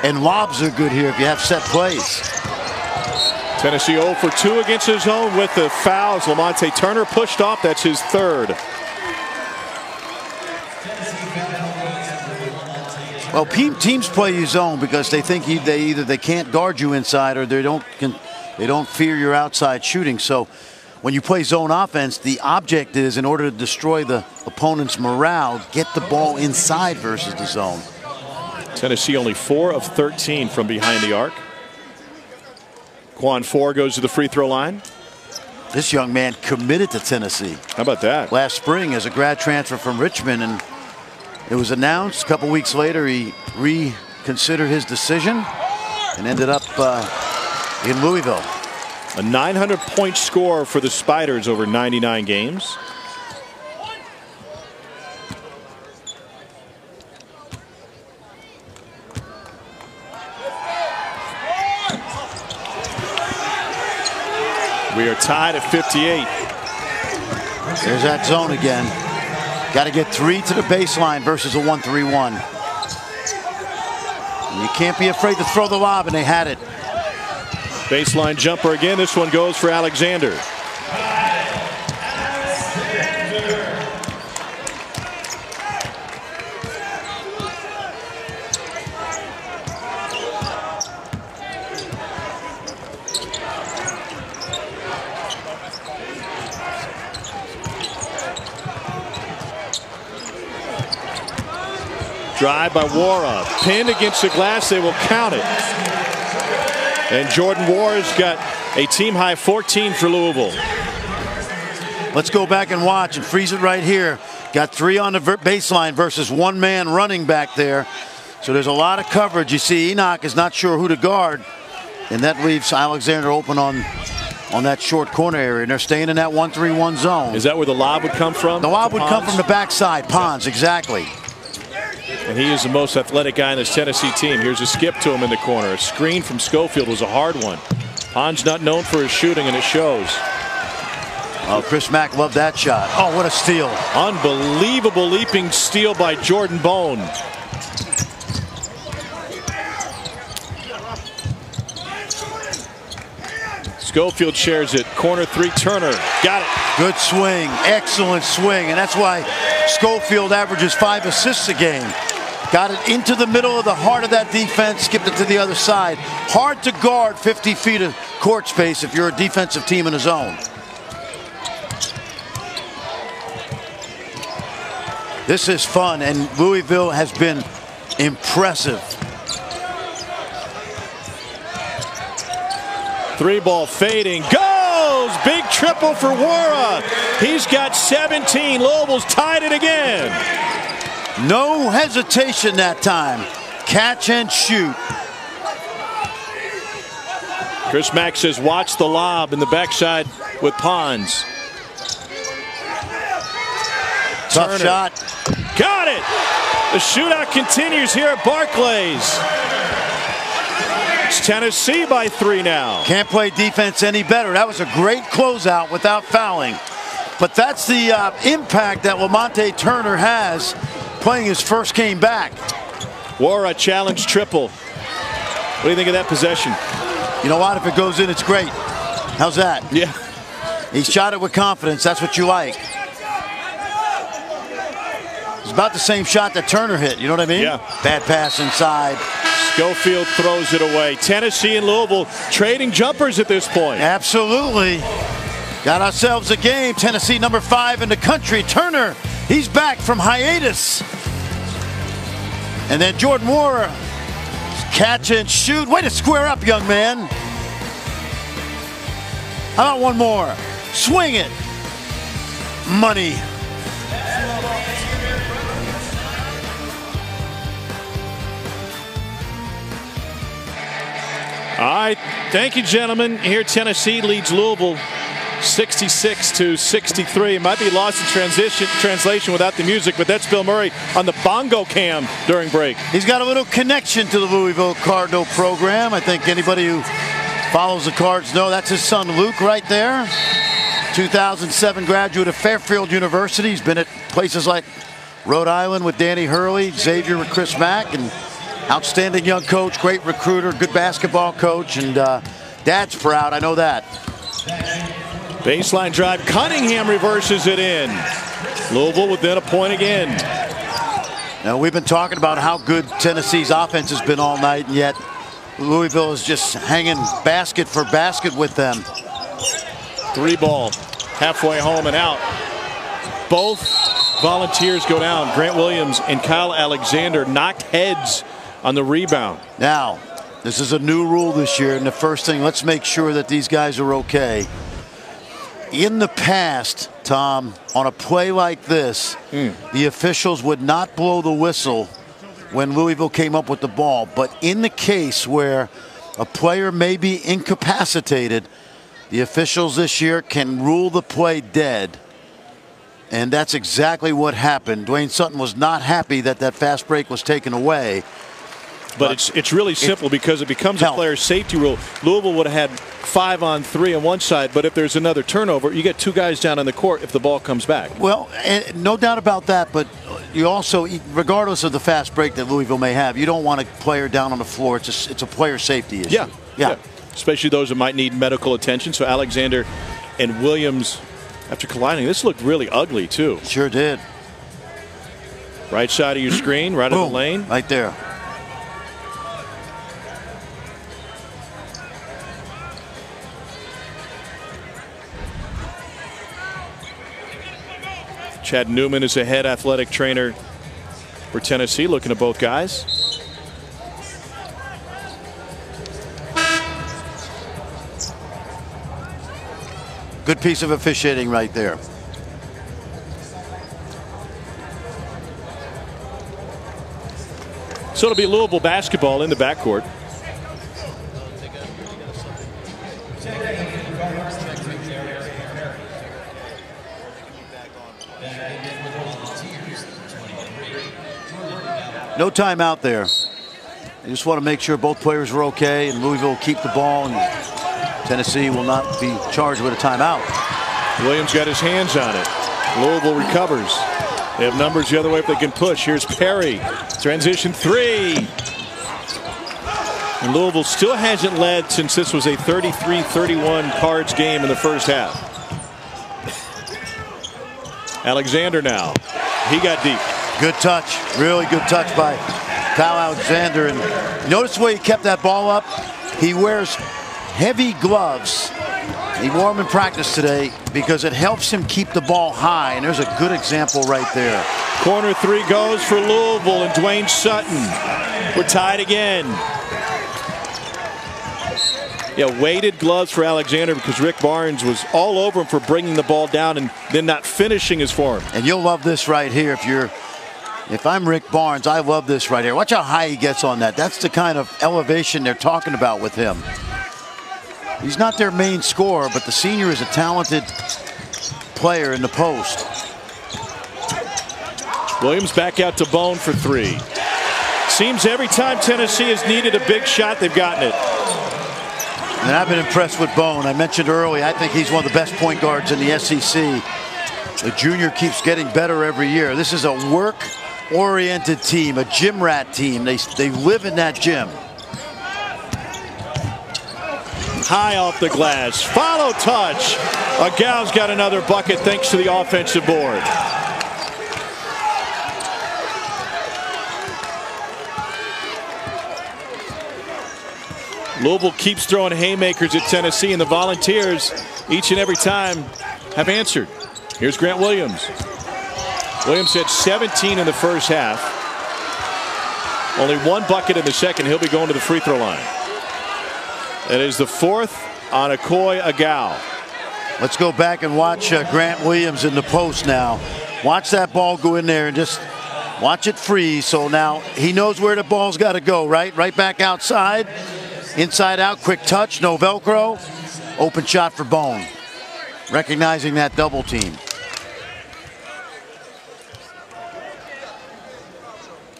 And lobs are good here if you have set plays. Tennessee 0 for 2 against the zone with the fouls. Lamonte Turner pushed off. That's his 3rd. Well, teams play you zone because they think either they can't guard you inside or they don't fear your outside shooting. So when you play zone offense, the object is, in order to destroy the opponent's morale, get the ball inside versus the zone. Tennessee only 4 of 13 from behind the arc. Quan 4 goes to the free throw line. This young man committed to Tennessee. How about that? Last spring as a grad transfer from Richmond, and it was announced a couple weeks later he reconsidered his decision and ended up in Louisville. A 900-point score for the Spiders over 99 games. We are tied at 58. There's that zone again. Got to get 3 to the baseline versus a 1-3-1. And you can't be afraid to throw the lob, and they had it. Baseline jumper again. This one goes for Alexander. Drive by Wara, pinned against the glass, they will count it. And Jordan Wara's got a team-high 14 for Louisville. Let's go back and watch and freeze it right here. Got 3 on the baseline versus 1 man running back there. So there's a lot of coverage. You see Enoch is not sure who to guard, and that leaves Alexander open on that short corner area, and they're staying in that 1-3-1 zone. Is that where the lob would come from? The lob would come from the backside. Pons, exactly. And he is the most athletic guy in this Tennessee team. Here's a skip to him in the corner. A screen from Schofield was a hard one. Pons not known for his shooting, and it shows. Oh, Chris Mack loved that shot. Oh, what a steal. Unbelievable leaping steal by Jordan Bone. Schofield shares it. Corner 3, Turner. Got it. Good swing. Excellent swing. And that's why Schofield averages 5 assists a game. Got it into the middle of the heart of that defense, skipped it to the other side. Hard to guard 50 feet of court space if you're a defensive team in a zone. This is fun, and Louisville has been impressive. 3-ball fading. Goes! Big triple for Wara. He's got 17. Louisville's tied it again. No hesitation that time. Catch and shoot. Chris Mack says watch the lob in the backside with Pons. Tough Turner. shot. Got it! The shootout continues here at Barclays. It's Tennessee by 3 now. Can't play defense any better. That was a great closeout without fouling. But that's the impact that Lamonte Turner has playing his first game back. Wara challenge triple. What do you think of that possession? You know what? If it goes in, it's great. How's that? Yeah. He shot it with confidence. That's what you like. It's about the same shot that Turner hit. You know what I mean? Yeah. Bad pass inside. Schofield throws it away. Tennessee and Louisville trading jumpers at this point. Absolutely. Got ourselves a game. Tennessee number 5 in the country. Turner, he's back from hiatus. And then Jordan Wara, catch and shoot. Way to square up, young man. How about one more? Swing it. Money. All right, thank you, gentlemen. Here, Tennessee leads Louisville 66-63. It might be lost in translation without the music, but that's Bill Murray on the bongo cam during break. He's got a little connection to the Louisville Cardinal program. I think anybody who follows the Cards know that's his son Luke right there. 2007 graduate of Fairfield University. He's been at places like Rhode Island with Danny Hurley, Xavier with Chris Mack, and outstanding young coach, great recruiter, good basketball coach, and Dad's proud, I know that. Baseline drive, Cunningham reverses it in. Louisville within a point again. Now, we've been talking about how good Tennessee's offense has been all night, and yet Louisville is just hanging basket for basket with them. 3-ball, halfway home and out. Both Volunteers go down. Grant Williams and Kyle Alexander knocked heads on the rebound. Now, this is a new rule this year, and the first thing, let's make sure that these guys are okay. In the past, Tom, on a play like this, the officials would not blow the whistle when Louisville came up with the ball. But in the case where a player may be incapacitated, the officials this year can rule the play dead. And that's exactly what happened. Dwayne Sutton was not happy that that fast break was taken away. But it's really simple because it becomes a player safety rule. Louisville would have had 5-on-3 on one side, but if there's another turnover, you get 2 guys down on the court if the ball comes back. Well, no doubt about that, but you also, regardless of the fast break that Louisville may have, you don't want a player down on the floor. It's a player safety issue. Yeah. Especially those that might need medical attention. So Alexander and Williams, after colliding, this looked really ugly too. Sure did. Right side of your screen, right of the lane. Right there. Chad Newman is the head athletic trainer for Tennessee, looking at both guys. Good piece of officiating right there. So it'll be Louisville basketball in the backcourt. No timeout there. I just want to make sure both players are okay, and Louisville will keep the ball, and Tennessee will not be charged with a timeout. Williams got his hands on it. Louisville recovers. They have numbers the other way if they can push. Here's Perry. Transition 3. And Louisville still hasn't led since this was a 33-31 Cards game in the first half. Alexander now. He got deep. Good touch. Really good touch by Kyle Alexander. And notice the way he kept that ball up. He wears heavy gloves. He wore them in practice today because it helps him keep the ball high. And there's a good example right there. Corner 3 goes for Louisville and Dwayne Sutton. We're tied again. Yeah, weighted gloves for Alexander because Rick Barnes was all over him for bringing the ball down and then not finishing his form. And you'll love this right here if I'm Rick Barnes. I love this right here. Watch how high he gets on that. That's the kind of elevation they're talking about with him. He's not their main scorer, but the senior is a talented player in the post. Williams back out to Bone for 3. Seems every time Tennessee has needed a big shot, they've gotten it. And I've been impressed with Bone. I mentioned earlier, I think he's one of the best point guards in the SEC. The junior keeps getting better every year. This is a work-oriented team, a gym rat team. They live in that gym. High off the glass. Follow touch. Agal's got another bucket thanks to the offensive board. Louisville keeps throwing haymakers at Tennessee, and the Volunteers each and every time have answered. Here's Grant Williams. Williams had 17 in the first half. Only 1 bucket in the second. He'll be going to the free throw line. That is the 4th on Akoy Agal. Let's go back and watch Grant Williams in the post now. Watch that ball go in there and just watch it freeze. So now he knows where the ball's got to go, right? Right back outside. Inside out, quick touch, no Velcro. Open shot for Bone. Recognizing that double team.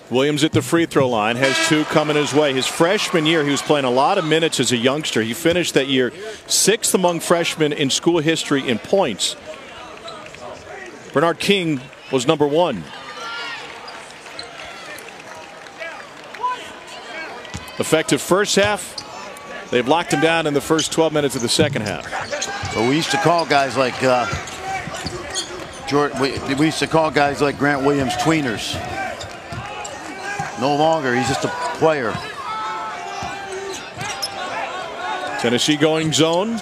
Williams at the free throw line, has 2 coming his way. His freshman year, he was playing a lot of minutes as a youngster. He finished that year 6th among freshmen in school history in points. Bernard King was number 1. Effective first half. They've locked him down in the first 12 minutes of the second half. Well, we used to call guys like we used to call guys like Grant Williams tweeners. No longer, he's just a player. Tennessee going zone.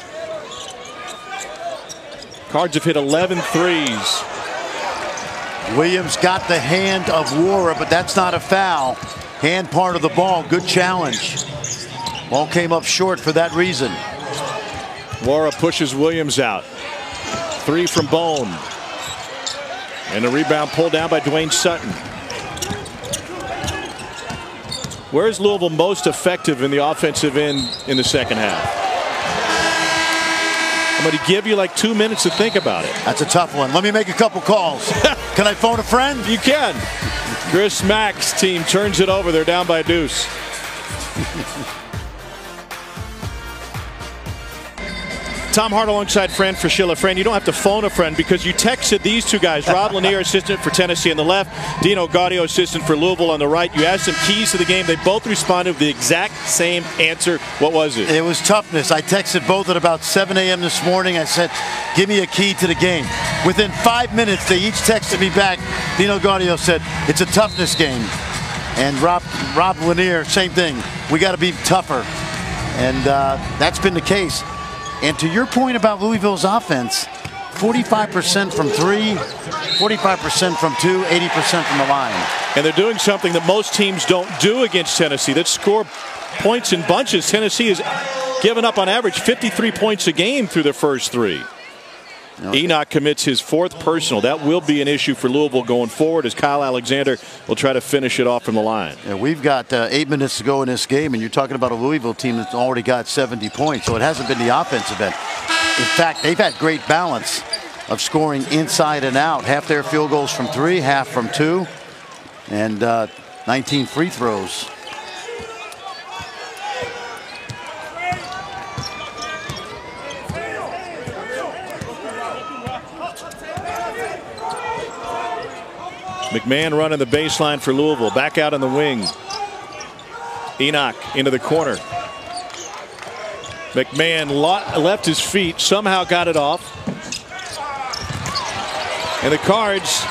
Cards have hit 11 threes. Williams got the hand of Wara, but that's not a foul. Hand part of the ball, good challenge. Ball came up short for that reason. Wara pushes Williams out. 3 from Bone. And a rebound pulled down by Dwayne Sutton. Where is Louisville most effective in the offensive end in the second half? I'm going to give you like 2 minutes to think about it. That's a tough one. Let me make a couple calls. Can I phone a friend? You can. Chris Mack's team turns it over. They're down by a deuce. Tom Hart alongside Fran Fraschilla. Fran, you don't have to phone a friend because you texted these two guys. Rob Lanier, assistant for Tennessee on the left. Dino Gaudio, assistant for Louisville on the right. You asked them keys to the game. They both responded with the exact same answer. What was it? It was toughness. I texted both at about 7 a.m. this morning. I said, give me a key to the game. Within 5 minutes, they each texted me back. Dino Gaudio said, it's a toughness game. And Rob Lanier, same thing. We got to be tougher. And that's been the case. And to your point about Louisville's offense, 45% from 3, 45% from 2, 80% from the line. And they're doing something that most teams don't do against Tennessee. That score points in bunches. Tennessee has given up on average 53 points a game through their first 3. Enoch commits his 4th personal. That will be an issue for Louisville going forward as Kyle Alexander will try to finish it off from the line. Yeah, we've got 8 minutes to go in this game, and you're talking about a Louisville team that's already got 70 points, so it hasn't been the offensive end. In fact, they've had great balance of scoring inside and out. Half their field goals from 3, half from 2, and 19 free throws. McMahon running the baseline for Louisville. Back out on the wing. Enoch into the corner. McMahon left his feet, somehow got it off. And the Cards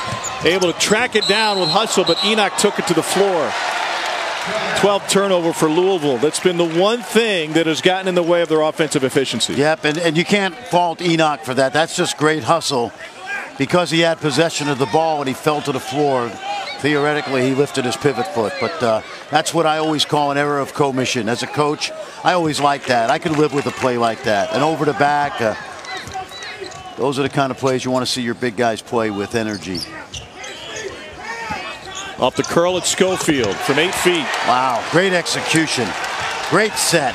able to track it down with hustle, but Enoch took it to the floor. 12th turnover for Louisville. That's been the one thing that has gotten in the way of their offensive efficiency. Yep, and you can't fault Enoch for that. That's just great hustle. Because he had possession of the ball and he fell to the floor, theoretically he lifted his pivot foot. But that's what I always call an error of commission. As a coach, I always like that. I could live with a play like that. And over the back, those are the kind of plays you want to see your big guys play with energy. Off the curl at Schofield from 8 feet. Wow, great execution. Great set.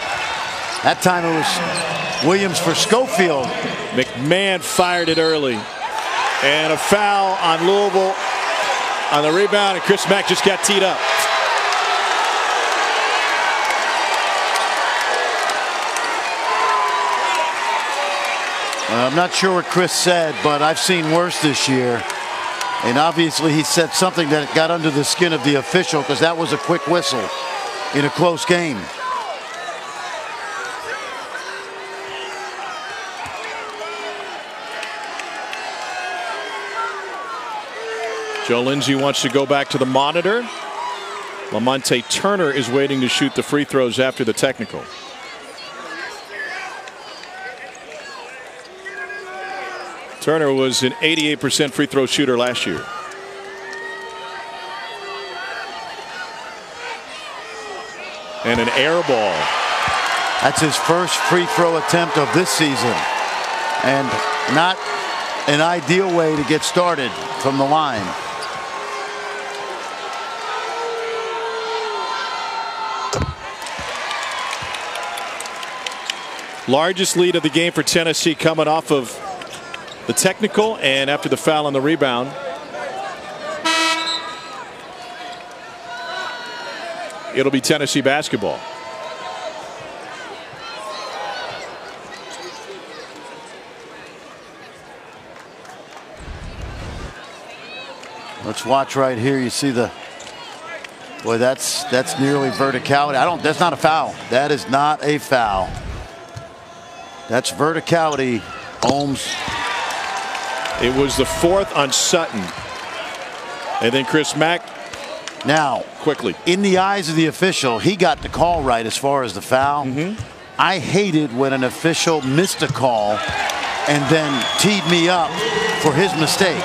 That time it was Williams for Schofield. McMahon fired it early. And a foul on Louisville on the rebound, and Chris Mack just got teed up. I'm not sure what Chris said, but I've seen worse this year. And obviously he said something that got under the skin of the official because that was a quick whistle in a close game. Joe Lindsay wants to go back to the monitor. Lamonte Turner is waiting to shoot the free throws after the technical. Turner was an 88% free throw shooter last year. And an air ball. That's his first free throw attempt of this season. And not an ideal way to get started from the line. Largest lead of the game for Tennessee coming off of the technical and after the foul on the rebound. It'll be Tennessee basketball. Let's watch right here. You see the boy, that's nearly verticality. That's not a foul. That is not a foul. That's verticality, Holmes. It was the 4th on Sutton. And then Chris Mack. Now, quickly. In the eyes of the official, he got the call right as far as the foul. I hated when an official missed a call and then teed me up for his mistake.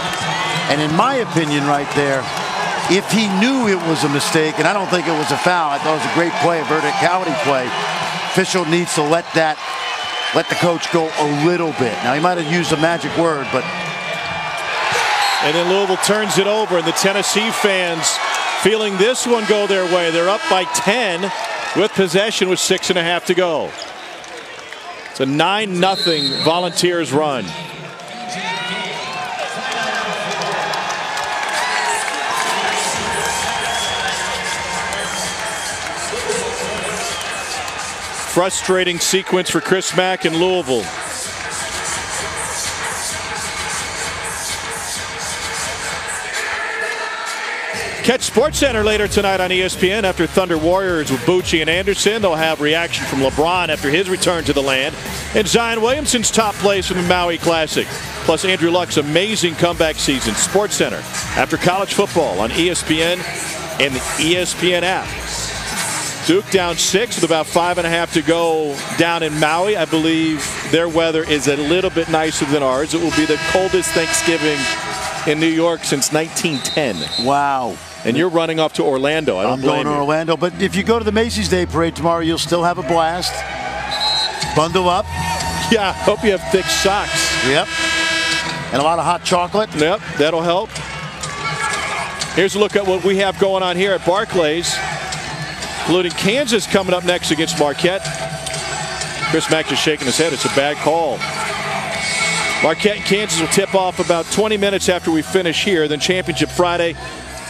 And in my opinion right there, if he knew it was a mistake, and I don't think it was a foul, I thought it was a great play, a verticality play, official needs to let the coach go a little bit. Now, he might have used a magic word, but. And then Louisville turns it over, and the Tennessee fans feeling this one go their way. They're up by 10 with possession with 6.5 to go. It's a 9-0 Volunteers run. Frustrating sequence for Chris Mack in Louisville. Catch SportsCenter later tonight on ESPN after Thunder Warriors with Bucci and Anderson. They'll have reaction from LeBron after his return to the land. And Zion Williamson's top place from the Maui Classic. Plus Andrew Luck's amazing comeback season. SportsCenter after college football on ESPN and the ESPN app. Duke down 6 with about 5.5 to go down in Maui. I believe their weather is a little bit nicer than ours. It will be the coldest Thanksgiving in New York since 1910. Wow. And you're running off to Orlando. I'm going to Orlando, but if you go to the Macy's Day Parade tomorrow, you'll still have a blast. Bundle up. Yeah, hope you have thick socks. Yep. And a lot of hot chocolate. Yep, that'll help. Here's a look at what we have going on here at Barclays, including Kansas coming up next against Marquette. Chris Mack just shaking his head. It's a bad call. Marquette and Kansas will tip off about 20 minutes after we finish here. Then Championship Friday.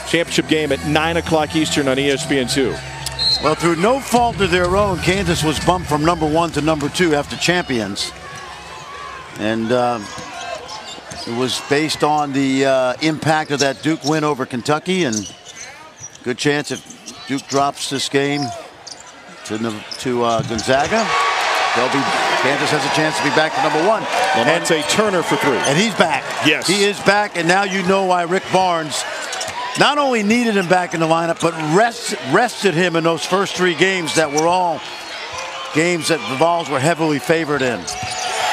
Championship game at 9 o'clock Eastern on ESPN2. Well, through no fault of their own, Kansas was bumped from #1 to #2 after champions. And it was based on the impact of that Duke win over Kentucky. And good chance if Duke drops this game to Gonzaga, Kansas has a chance to be back to #1. Lamonte Turner for 3. And he's back. Yes. He is back, and now you know why Rick Barnes not only needed him back in the lineup, but rested him in those first 3 games that were all games that the Vols were heavily favored in.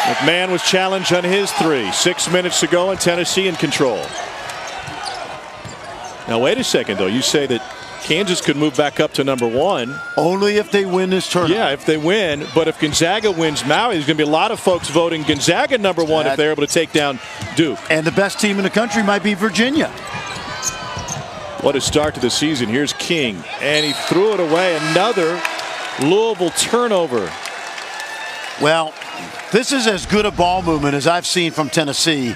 McMahon was challenged on his 3. 6 minutes to go, and Tennessee in control. Now, wait a second, though. You say that Kansas could move back up to #1. Only if they win this tournament. Yeah, if they win. But if Gonzaga wins Maui, there's going to be a lot of folks voting Gonzaga #1 if they're able to take down Duke. And the best team in the country might be Virginia. What a start to the season. Here's King, and he threw it away. Another Louisville turnover. Well, this is as good a ball movement as I've seen from Tennessee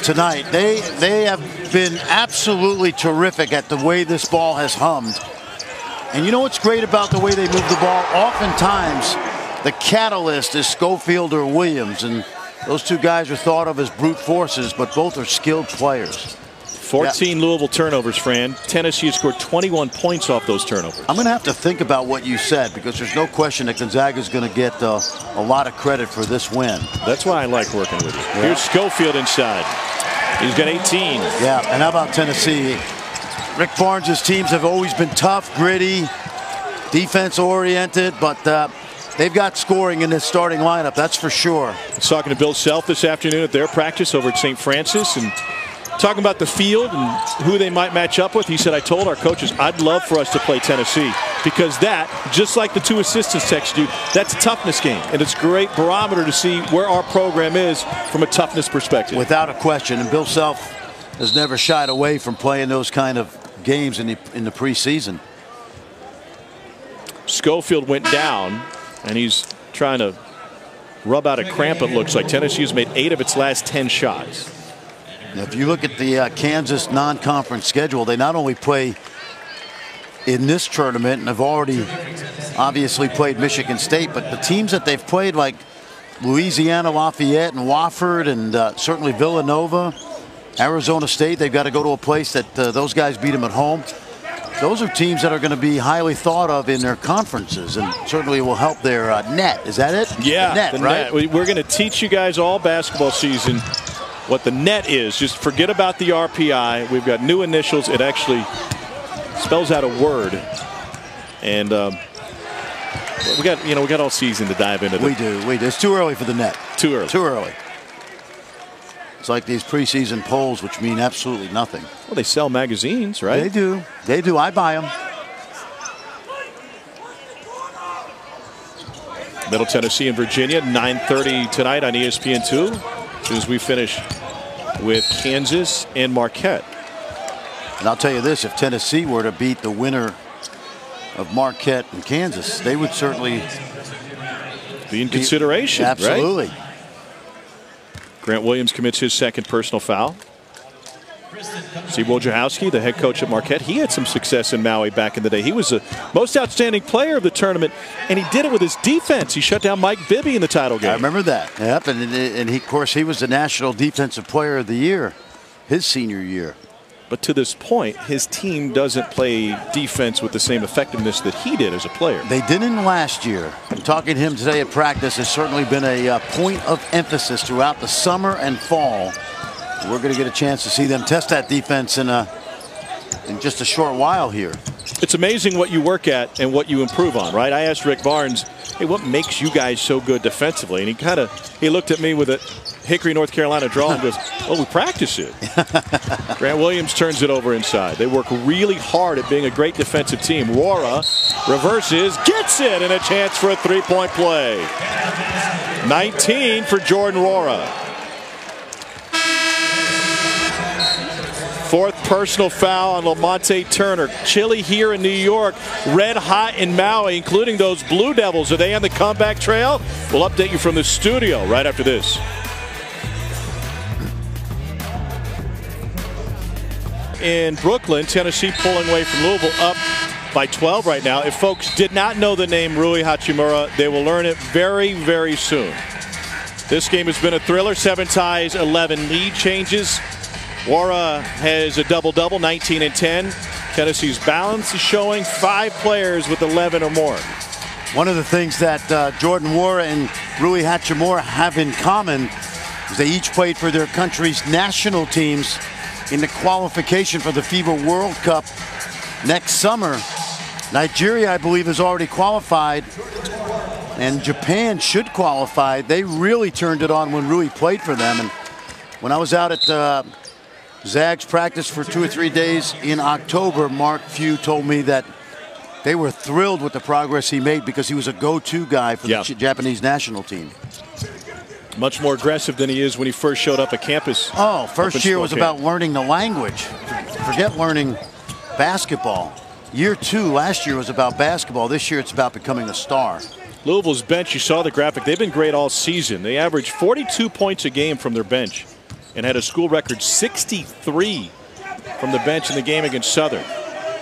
tonight. They have been absolutely terrific at the way this ball has hummed. And you know what's great about the way they move the ball? Oftentimes, the catalyst is Schofield or Williams, and those 2 guys are thought of as brute forces, but both are skilled players. 14 Louisville turnovers, Fran. Tennessee has scored 21 points off those turnovers. I'm going to have to think about what you said, because there's no question that Gonzaga is going to get a lot of credit for this win. That's why I like working with you. Yeah. Here's Schofield inside. He's got 18. Yeah, and how about Tennessee? Rick Barnes' teams have always been tough, gritty, defense-oriented, but they've got scoring in this starting lineup, that's for sure. I was talking to Bill Self this afternoon at their practice over at St. Francis, and talking about the field and who they might match up with. He said, I told our coaches I'd love for us to play Tennessee, because that, just like the 2 assistants texted you, that's a toughness game, and it's a great barometer to see where our program is from a toughness perspective. Without a question, and Bill Self has never shied away from playing those kind of games in the preseason. Schofield went down, and he's trying to rub out a cramp, it looks like. Tennessee has made 8 of its last 10 shots. If you look at the Kansas non-conference schedule, they not only play in this tournament and have already obviously played Michigan State, but the teams that they've played, like Louisiana, Lafayette, and Wofford, and certainly Villanova, Arizona State, they've got to go to a place that those guys beat them at home. Those are teams that are going to be highly thought of in their conferences, and certainly will help their net. Is that it? Yeah, the net, right? Net. We're going to teach you guys all basketball season what the net is. Just forget about the RPI. We've got new initials. It actually spells out a word, and we got all season to dive into. We do. It's too early for the net. Too early. It's like these preseason polls, which mean absolutely nothing. Well, they sell magazines, right? They do. I buy them. Middle Tennessee and Virginia, 9:30 tonight on ESPN2. As soon as we finish with Kansas and Marquette. And I'll tell you this, if Tennessee were to beat the winner of Marquette and Kansas, they would certainly be in consideration. Absolutely. Right? Grant Williams commits his second personal foul. Steve Wojciechowski, the head coach at Marquette, he had some success in Maui back in the day. He was the most outstanding player of the tournament, and he did it with his defense. He shut down Mike Bibby in the title game. I remember that. Yep, and he, of course, he was the National Defensive Player of the Year his senior year. But to this point, his team doesn't play defense with the same effectiveness that he did as a player. They didn't last year. Talking to him today at practice has certainly been a point of emphasis throughout the summer and fall. We're going to get a chance to see them test that defense in just a short while here. It's amazing what you work at and what you improve on, right? I asked Rick Barnes, hey, what makes you guys so good defensively? And he looked at me with a Hickory, North Carolina draw and goes, well, we practice it. Grant Williams turns it over inside. They work really hard at being a great defensive team. Wara reverses, gets it, and a chance for a three-point play. 19 for Jordan Wara. Fourth personal foul on Lamonte Turner. Chilly here in New York, red hot in Maui, including those Blue Devils. Are they on the comeback trail? We'll update you from the studio right after this. In Brooklyn, Tennessee pulling away from Louisville, up by 12 right now. If folks did not know the name Rui Hachimura, they will learn it very, very soon. This game has been a thriller. 7 ties, 11 lead changes. Wara has a double-double, 19 and 10. Tennessee's balance is showing 5 players with 11 or more. One of the things that Jordan Wara and Rui Hachimura have in common is they each played for their country's national teams in the qualification for the FIBA World Cup next summer. Nigeria, I believe, has already qualified, and Japan should qualify. They really turned it on when Rui played for them. And when I was out at Zag's practice for 2 or 3 days in October, Mark Few told me that they were thrilled with the progress he made because he was a go-to guy for the Japanese national team. Much more aggressive than he is when he first showed up at campus. Oh, first year was about learning the language. Forget learning basketball. Year 2 last year was about basketball. This year it's about becoming a star. Louisville's bench, you saw the graphic, they've been great all season. They averaged 42 points a game from their bench and had a school record 63 from the bench in the game against Southern.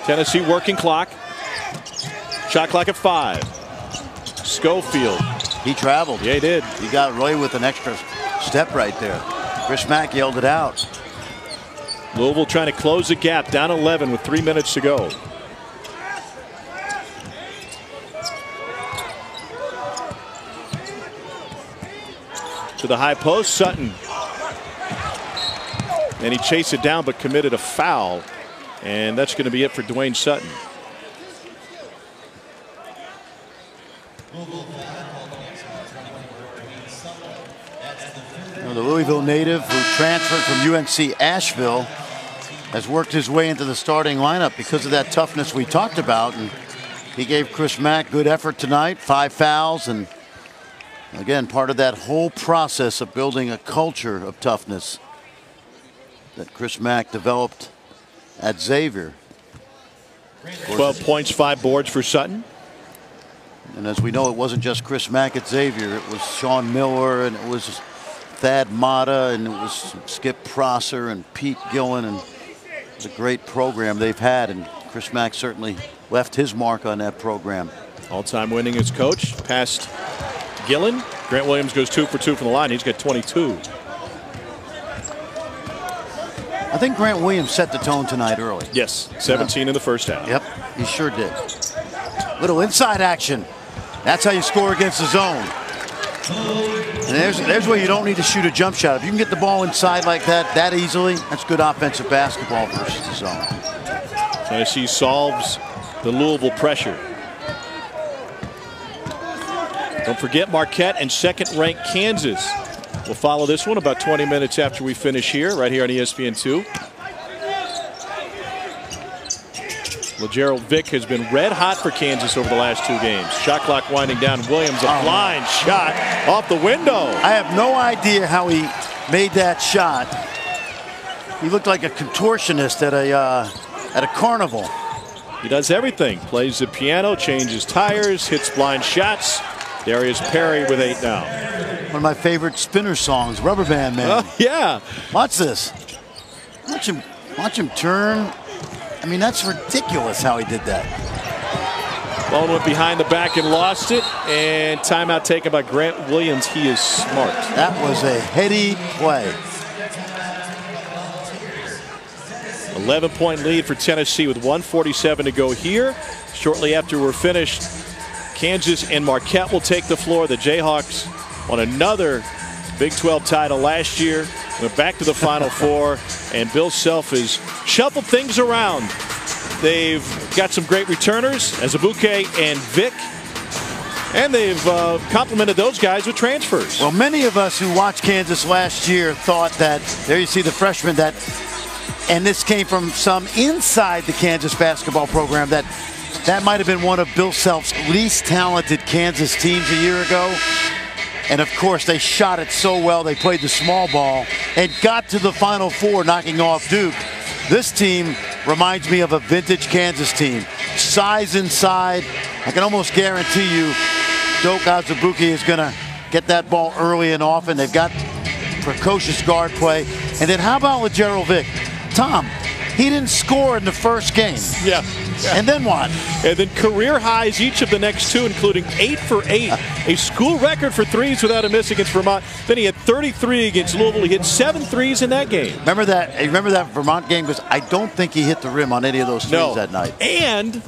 Tennessee working clock. Shot clock at 5. Schofield. He traveled. Yeah, he did. He got Roy with an extra step right there. Chris Mack yelled it out. Louisville trying to close the gap, down 11 with 3 minutes to go. To the high post, Sutton. And he chased it down but committed a foul. And that's going to be it for Dwayne Sutton. The Louisville native who transferred from UNC Asheville has worked his way into the starting lineup because of that toughness we talked about. And he gave Chris Mack good effort tonight, 5 fouls. And again, part of that whole process of building a culture of toughness that Chris Mack developed at Xavier. 12 points, 5 boards for Sutton. And as we know, it wasn't just Chris Mack at Xavier. It was Sean Miller, and it was Thad Mata, and it was Skip Prosser and Pete Gillen. And it's a great program they've had, and Chris Mack certainly left his mark on that program. All-time winningest coach, past Gillen. Grant Williams goes 2 for 2 from the line. He's got 22. I think Grant Williams set the tone tonight early. Yes, 17 in the first half. Yep, he sure did. Little inside action. That's how you score against the zone. And there's where you don't need to shoot a jump shot. If you can get the ball inside like that easily, that's good offensive basketball versus the zone. Tennessee solves the Louisville pressure. Don't forget Marquette and second-ranked Kansas. We'll follow this one about 20 minutes after we finish here, right here on ESPN2. LeGerald Vick has been red hot for Kansas over the last 2 games. Shot clock winding down. Williams, a blind shot off the window. I have no idea how he made that shot. He looked like a contortionist at a carnival. He does everything. Plays the piano, changes tires, hits blind shots. Darius Perry with 8 now. One of my favorite Spinner songs, Rubber Band Man. Yeah. Watch this. Watch him Watch him turn. I mean, that's ridiculous how he did that. Ball went behind the back and lost it. And timeout taken by Grant Williams. He is smart. That was a heady play. 11-point lead for Tennessee with 1:47 to go here. Shortly after we're finished, Kansas and Marquette will take the floor. The Jayhawks on another Big 12 title last year. Went back to the Final Four, and Bill Self has shuffled things around. They've got some great returners, Azubuike and Vick, and they've complimented those guys with transfers. Well, many of us who watched Kansas last year thought that, there you see the freshman, that, and this came from some inside the Kansas basketball program, that might have been one of Bill Self's least talented Kansas teams a year ago. And of course, they shot it so well. They played the small ball and got to the Final Four, knocking off Duke. This team reminds me of a vintage Kansas team. Size inside. I can almost guarantee you Doak Azubuike is going to get that ball early and often. They've got precocious guard play. And then how about Lagerald Vick? Tom, he didn't score in the first game. Yeah. And then what? And then career highs each of the next two, including 8 for 8. A school record for threes without a miss against Vermont. Then he had 33 against Louisville. He hit 7 threes in that game. Remember that Vermont game? Because I don't think he hit the rim on any of those threes that night. And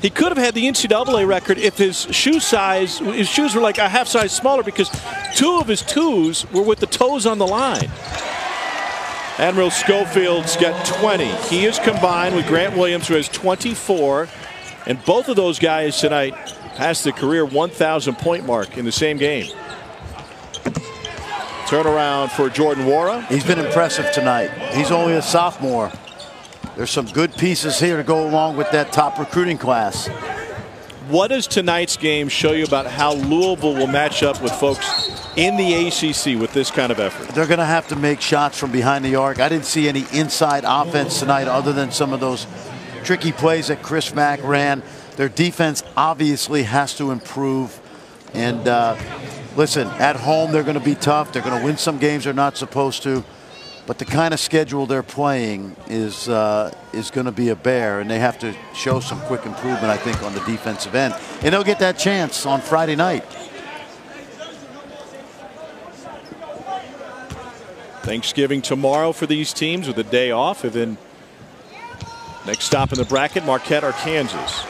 he could have had the NCAA record if his shoes were like a half size smaller, because 2 of his twos were with the toes on the line. Admiral Schofield's got 20. He is combined with Grant Williams, who has 24. And both of those guys tonight passed the career 1,000-point mark in the same game. Turnaround for Jordan Wara. He's been impressive tonight. He's only a sophomore. There's some good pieces here to go along with that top recruiting class. What does tonight's game show you about how Louisville will match up with folks in the ACC with this kind of effort? They're going to have to make shots from behind the arc. I didn't see any inside offense tonight other than some of those tricky plays that Chris Mack ran. Their defense obviously has to improve. And listen, at home they're going to be tough. They're going to win some games they're not supposed to. But the kind of schedule they're playing is going to be a bear, and they have to show some quick improvement, I think, on the defensive end. And they'll get that chance on Friday night. Thanksgiving tomorrow for these teams with a day off, and then next stop in the bracket, Marquette or Kansas.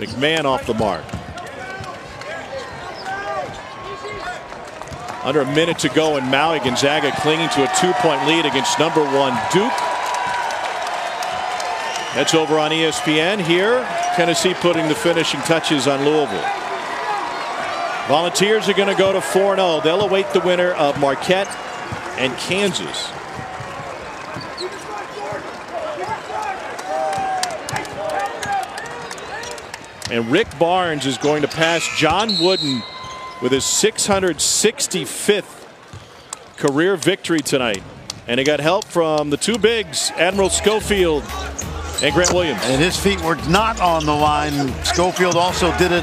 McMahon off the mark. Under a minute to go in Maui. Gonzaga clinging to a 2-point lead against #1 Duke. That's over on ESPN. Here, Tennessee putting the finishing touches on Louisville. Volunteers are going to go to 4-0. They'll await the winner of Marquette and Kansas. And Rick Barnes is going to pass John Wooden with his 665th career victory tonight. And he got help from the 2 bigs, Admiral Schofield and Grant Williams. And his feet were not on the line. Schofield also did it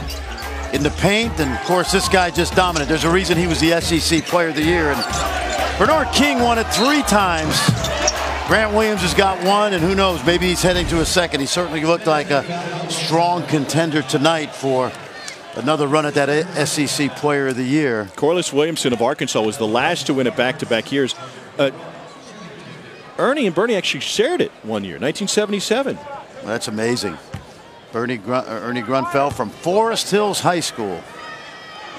in the paint. And, of course, this guy just dominated. There's a reason he was the SEC Player of the Year. And Bernard King won it 3 times. Grant Williams has got 1, and who knows, maybe he's heading to a second. He certainly looked like a strong contender tonight for another run at that SEC Player of the Year. Corliss Williamson of Arkansas was the last to win it back-to-back years. Ernie and Bernie actually shared it one year, 1977. Well, that's amazing. Ernie Grunfeld from Forest Hills High School.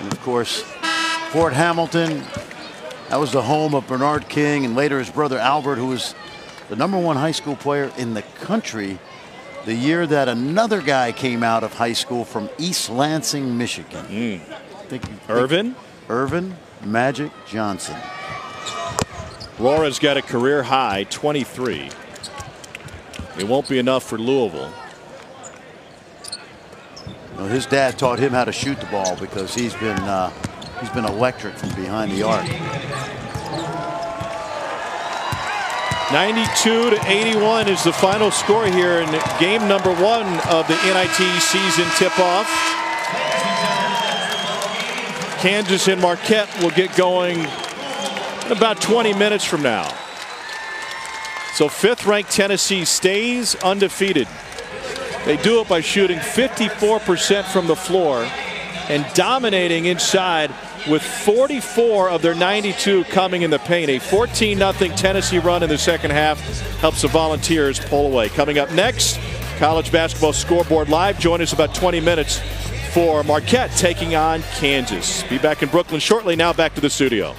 And, of course, Fort Hamilton, that was the home of Bernard King, and later his brother Albert, who was the #1 high school player in the country the year that another guy came out of high school from East Lansing, Michigan. Irvin Magic Johnson. Rora's got a career high 23. It won't be enough for Louisville. Well, his dad taught him how to shoot the ball because he's been electric from behind the arc. 92-81 is the final score here in game number 1 of the NIT season tip-off. Kansas and Marquette will get going in about 20 minutes from now. So 5th-ranked Tennessee stays undefeated. They do it by shooting 54% from the floor and dominating inside, with 44 of their 92 coming in the paint. A 14-0 Tennessee run in the second half helps the Volunteers pull away. Coming up next, College Basketball Scoreboard Live. Join us about 20 minutes for Marquette taking on Kansas. Be back in Brooklyn shortly. Now back to the studio.